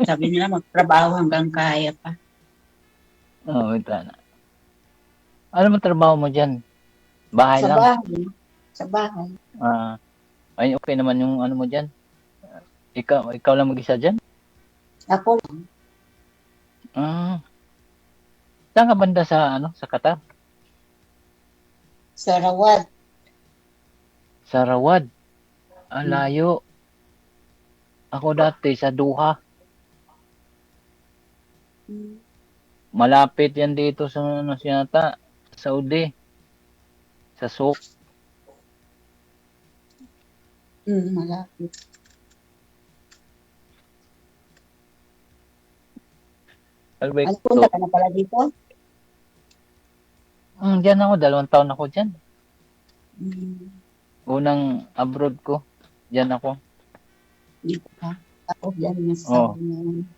Sabi nila magtrabaho hanggang kaya pa. Oo, wait na. Ano mo trabaho mo dyan? Bahay Sa lang? bahay. Sa bahay. Ay, okay naman yung ano mo dyan. Ikaw lang mag-isa dyan? Ako, Saan ka banda sa sa Qatar? sa Rawad. Sa Rawad. Layo. Ako dati sa Doha. Malapit yan dito sa sinata, Saudi. Sa Souk. Malapit. Albay Ano, punta ka na pala dito? Diyan ako, 2 taon ako dyan. Mm, Unang abroad ko, dyan ako. dito ka. Tapos dyan yung sasabi niya.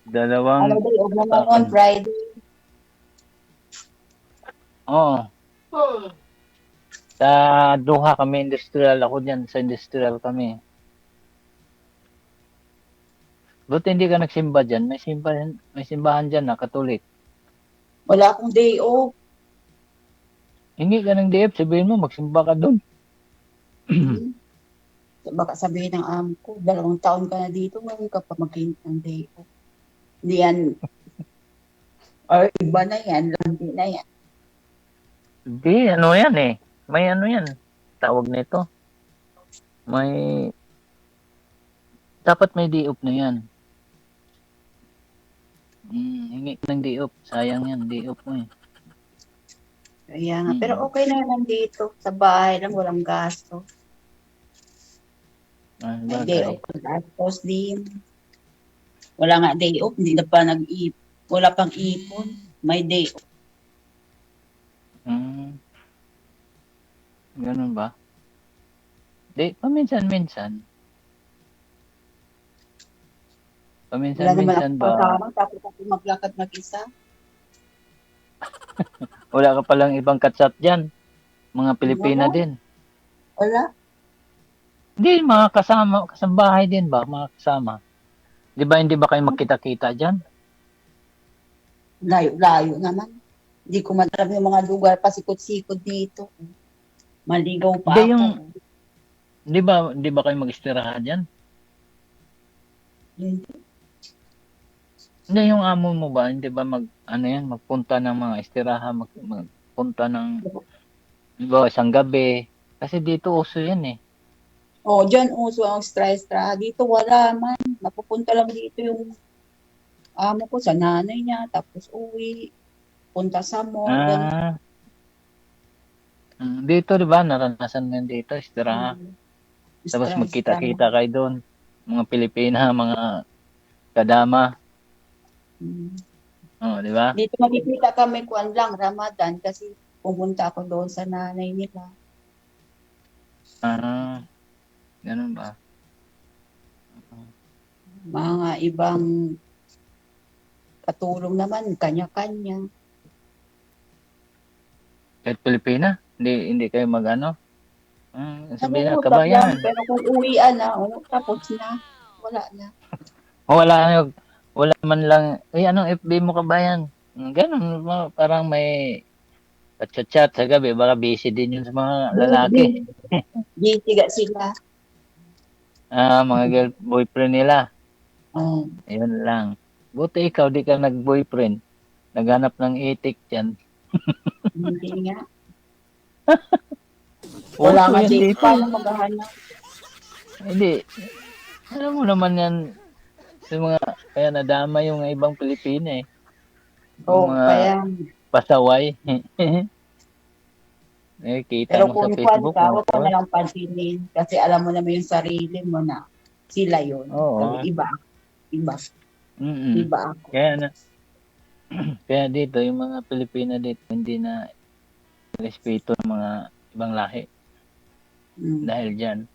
Dalawang, Ano ba yung naman on Friday? Sa Doha kami, industrial ako dyan. Sa industrial kami. Buti hindi ka nagsimba dyan. May simbahan dyan na, Katolik. Wala akong day off. Hingi ka ng DF, sabihin mo, magsimba ka doon. Baka sabihin ng amo ko, 2 taon ka na dito, ngayon ka pa mag-hint ng day off. Hindi yan. Or iba na yan, hindi na yan. Hindi, ano yan eh. May ano yan. Tawag nito. Dapat may day off na yan. Hingi ng day off. Sayang yan, day off mo eh. Kaya nga, pero okay na lang dito. Sa bahay lang, walang gasto. May day off ka gastos din. Wala nga day off, hindi na pa wala pang ipon. May day off. Ganun ba? Paminsan-minsan. Wala naman Paminsan-minsan ako ba? kasama, tapos ako maglakad mag-isa. Wala ka palang ibang katsat dyan. Mga Pilipina Wala. din. Wala. Hindi, mga kasambahay din ba? Mga kasama. Di ba hindi ba kayo magkita-kita dyan? Layo-layo naman. Hindi ko matrap yung mga lugar, pasikot-sikot dito. Maligaw pa Hindi ako. Di ba kayo mag-istiraha dyan? Hindi. Hindi, yung amo mo ba, hindi ba magpunta ng mga istiraha, magpunta ng, di ba, isang gabi? Kasi dito uso yan eh. Dyan uso ang extra-extra. Dito wala man. Napupunta lang dito yung amo ko sa nanay niya, tapos uwi, punta sa mall. ganun. Dito, di ba, naranasan mo yan dito, istiraha. Tapos Extra-extra. magkita-kita kayo doon. Mga Pilipina, mga kadama. Di ba? Dito makikita kami kuan lang, Ramadan, kasi pumunta ako doon sa nanay nila. Ganun ba? Mga ibang katulong naman, kanya-kanya. Kahit Pilipina? Hindi kayo mag-ano? Sabihin na, Nangungutap kabayan. lang, pero kung uwian na, tapos na, wala na. Wala man lang, anong FB mo kabayan? Ganun, parang may chat-chat sa gabi, baka busy din yun sa mga lalaki. Gitiga sila. Mga boyfriend nila. Oh. Ayun lang. Buti ikaw, di ka nag-boyfriend. Naghanap ng itik dyan. Hindi nga. Wala Uso nga yan dito. dito. Paano maghahanap? Hindi. Alam mo naman yan, yung mga, kaya nadama yung ibang Pilipino eh. Oo, Yung mga kaya. pasaway. Eh, kita Pero mo sa kung Facebook. ka, huwag mo na lang pansinin. Kasi alam mo naman yung sarili mo na sila yun. Oo. Sabi, iba. Iba. Mm-mm. Iba ako. Kaya dito, yung mga Pilipino dito, hindi na respeto ng mga ibang lahi. Dahil dyan.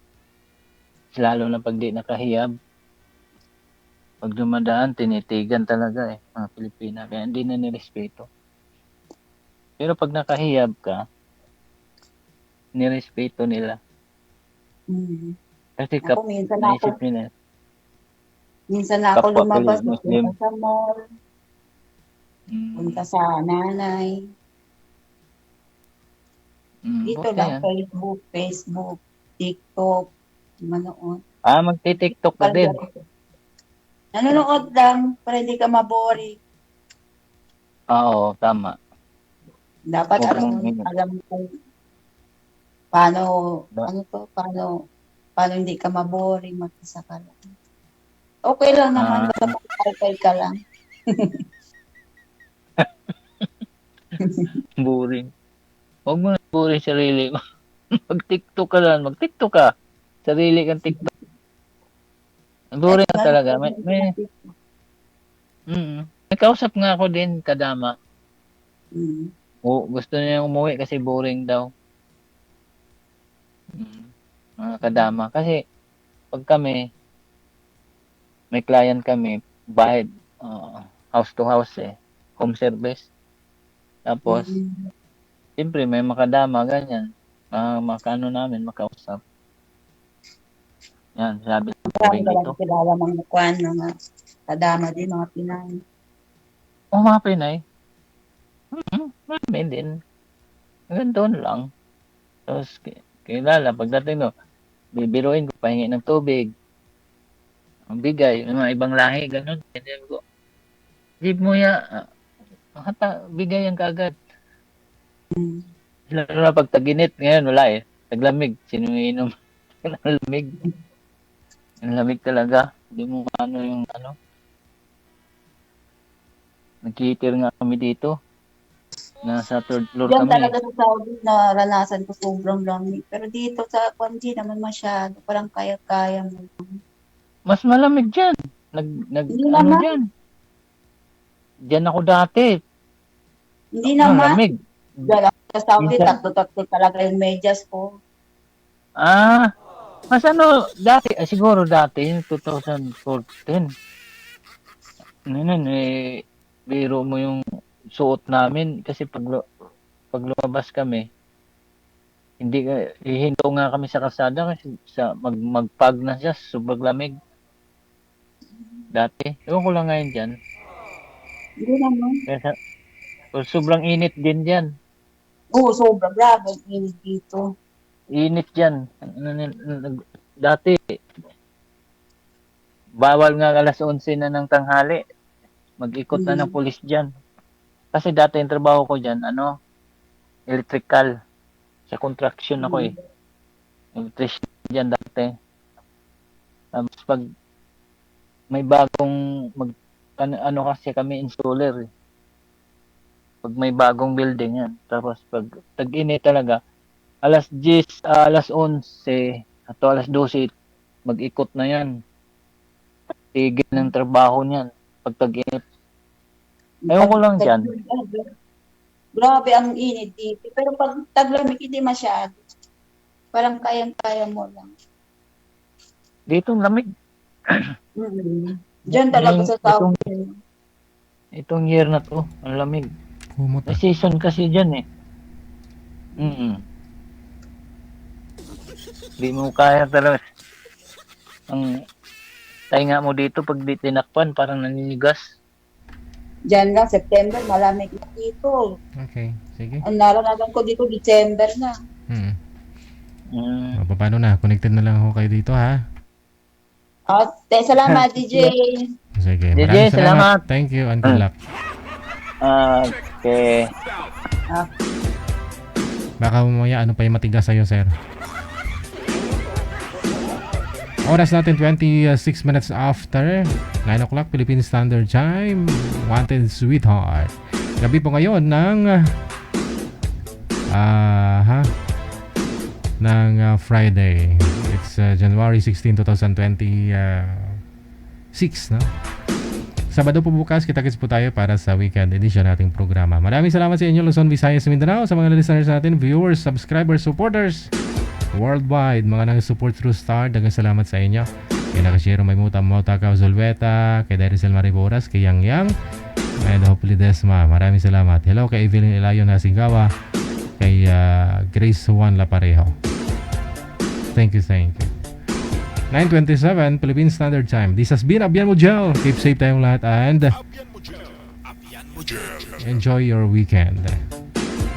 Lalo na pag di nakahiyab. Pag dumadaan, tinitigan talaga mga Pilipina. Kaya hindi na nirespeto. Pero pag nakahiyab ka, nirespeto nila. Kasi Ako, minsan naisip ako, nila. minsan na ako Kapwa lumabas, Muslim. punta sa mall, punta sa nanay. Dito Okay lang, yan. Facebook, TikTok, manood. Magti-TikTok ka din. Nanonood lang para hindi ka mabori. Oo, tama. Dapat Huwag mong alam kung paano, paano hindi ka mabori, mag-isa ka lang. Okay lang naman, basta pag-type ka lang. Boring. Huwag mo na boring sarili mo. Mag-TikTok ka lang. Mag-TikTok ka. Sarili kang TikTok. Boring na talaga. May kausap nga ako din, kadama. Gusto niya umuwi kasi boring daw. Mga kadama. Kasi pag kami, may client kami, bahay, house to house home service. Tapos, siyempre may makadama, ganyan. Makano namin, makausap. Yan, sabi ko boring dito. Kilala mga kwan, mga kadama din, mga Pinay. Mga Pinay? Marami din. Hanggang doon lang. Tapos, kilala, pagdating no, bibiruin ko, pahingi ng tubig. Ang bigay, mga ibang lahi, ganun. Ganyan ko. Jeep mo ya, bigay yan kaagad. Lalo na pag taginit, ngayon wala Taglamig, sino inom? Lamig. Ang lamig talaga. Hindi mo yung nag-heater nga kami dito. Nasa third floor Diyan kami. talaga sa Saudi, naranasan ko sobrang lamig. Pero dito sa Kwanji naman masyado. Parang kaya-kaya mo. Mas malamig dyan. Dyan. Diyan ako dati. Hindi naman. Malamig. Diyan ako sa Saudi, tatlo-tatlo talaga yung medyas ko. Mas dati, siguro dati, 2014. Biro mo yung suot namin kasi pag lumabas kami, hihinto nga kami sa kalsada kasi magpag na siya, sobrang lamig. Dati, ewan ko lang ngayon dyan. Hindi naman. Sobrang init din dyan. Oo, sobrang grabe, init dito. Init dyan. Dati, bawal nga alas 11 na ng tanghali. Mag-ikot na ng pulis dyan. Kasi dati yung trabaho ko dyan, electrical. Sa construction ako Electrician dyan dati. Tapos pag may bagong, kasi kami installer Pag may bagong building yan. Tapos pag tag-init talaga, alas 10, alas 11, at alas 12, mag-ikot na yan. Tigil ng trabaho niyan pag tag-init. Ewan ko lang dyan. Grabe ang init dito. Pero pag taglamig, hindi masyado. Parang kayang-kaya mo lang. Dito lamig. Diyan talaga sa Saudi. Itong year na to, ang lamig. May season kasi dyan Hindi mo kaya talaga. Ang tainga mo dito pag di tinakpan, parang naninigas. Diyan lang, September, malamig na dito. Okay, sige. Ang naranasan ko dito, December na. Paano na? Connected na lang ako kayo dito, ha? Salamat, DJ. Sige, DJ, maraming salamat. Thank you and good luck. Okay. Baka mamaya ano pa yung matigas sa'yo, sir? Oras natin 26 minutes after 9 o'clock Philippine Standard Time. Wanted Sweetheart. Gabi po ngayon ng Friday. It's January 16, 2026, no? Sabado po bukas, kita-kits po tayo para sa weekend edition nating programa. Maraming salamat sa inyo, Luzon, Visayas, Mindanao, sa mga listeners natin, viewers, subscribers, supporters worldwide, mga nag-support through Star, dagang salamat sa inyo. Kay Nakashiro Maymuta, Mota Zulveta, kay Daricel Mariboras, kay Yang Yang, and hopefully Desma. Maraming salamat. Hello kay Evelyn Elayon Nasingawa, kay Grace Juan Laparejo. Thank you. 9:27 Philippine Standard Time. This has been Abian Mujel. Keep safe tayong lahat and enjoy your weekend.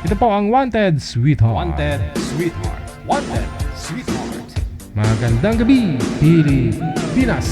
Ito po ang Wanted Sweetheart. Wanted Sweetheart. Wanted Sweetheart. Magandang gabi, Pilipinas.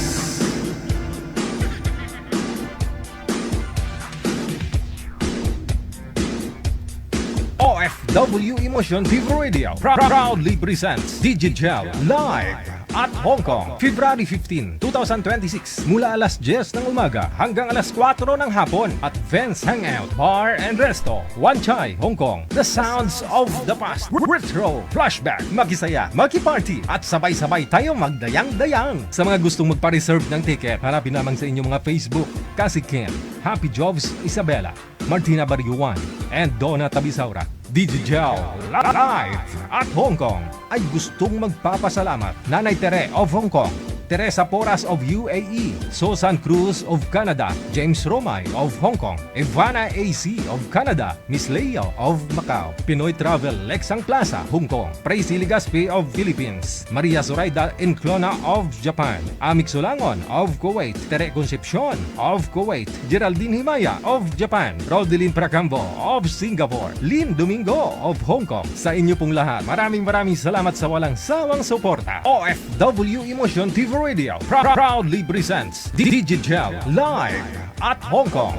OFW Emotion Fever Radio proudly presents DigiGel Live at Hong Kong, February 15, 2026 mula alas 10 ng umaga hanggang alas 4 ng hapon at Vance Hangout Bar and Resto, Wan Chai, Hong Kong. The sounds of the past, retro, flashback, makisaya, makiparty at sabay-sabay tayo magdayang-dayang. Sa mga gustong magpa-reserve ng ticket, hanapin lamang sa inyong mga Facebook, Kasi Kim, Happy Jobs, Isabela, Martina Bariguan, and Donna Tabisaura. DigiGel Live at Hong Kong ay gustong magpapasalamat Nanay Tere of Hong Kong, Teresa Porras of UAE, Susan Cruz of Canada, James Romay of Hong Kong, Ivana AC of Canada, Miss Leo of Macau, Pinoy Travel Lexang Plaza, Hong Kong, Praisy Ligaspi of Philippines, Maria Zoraida Enclona of Japan, Amik Sulangon of Kuwait, Tere Concepcion of Kuwait, Geraldine Himaya of Japan, Rodeline Pracambo of Singapore, Lynn Domingo of Hong Kong. Sa inyo pong lahat, maraming salamat sa walang sawang suporta. OFW Emotion TV Radio proudly presents DigiGel Live at Hong Kong,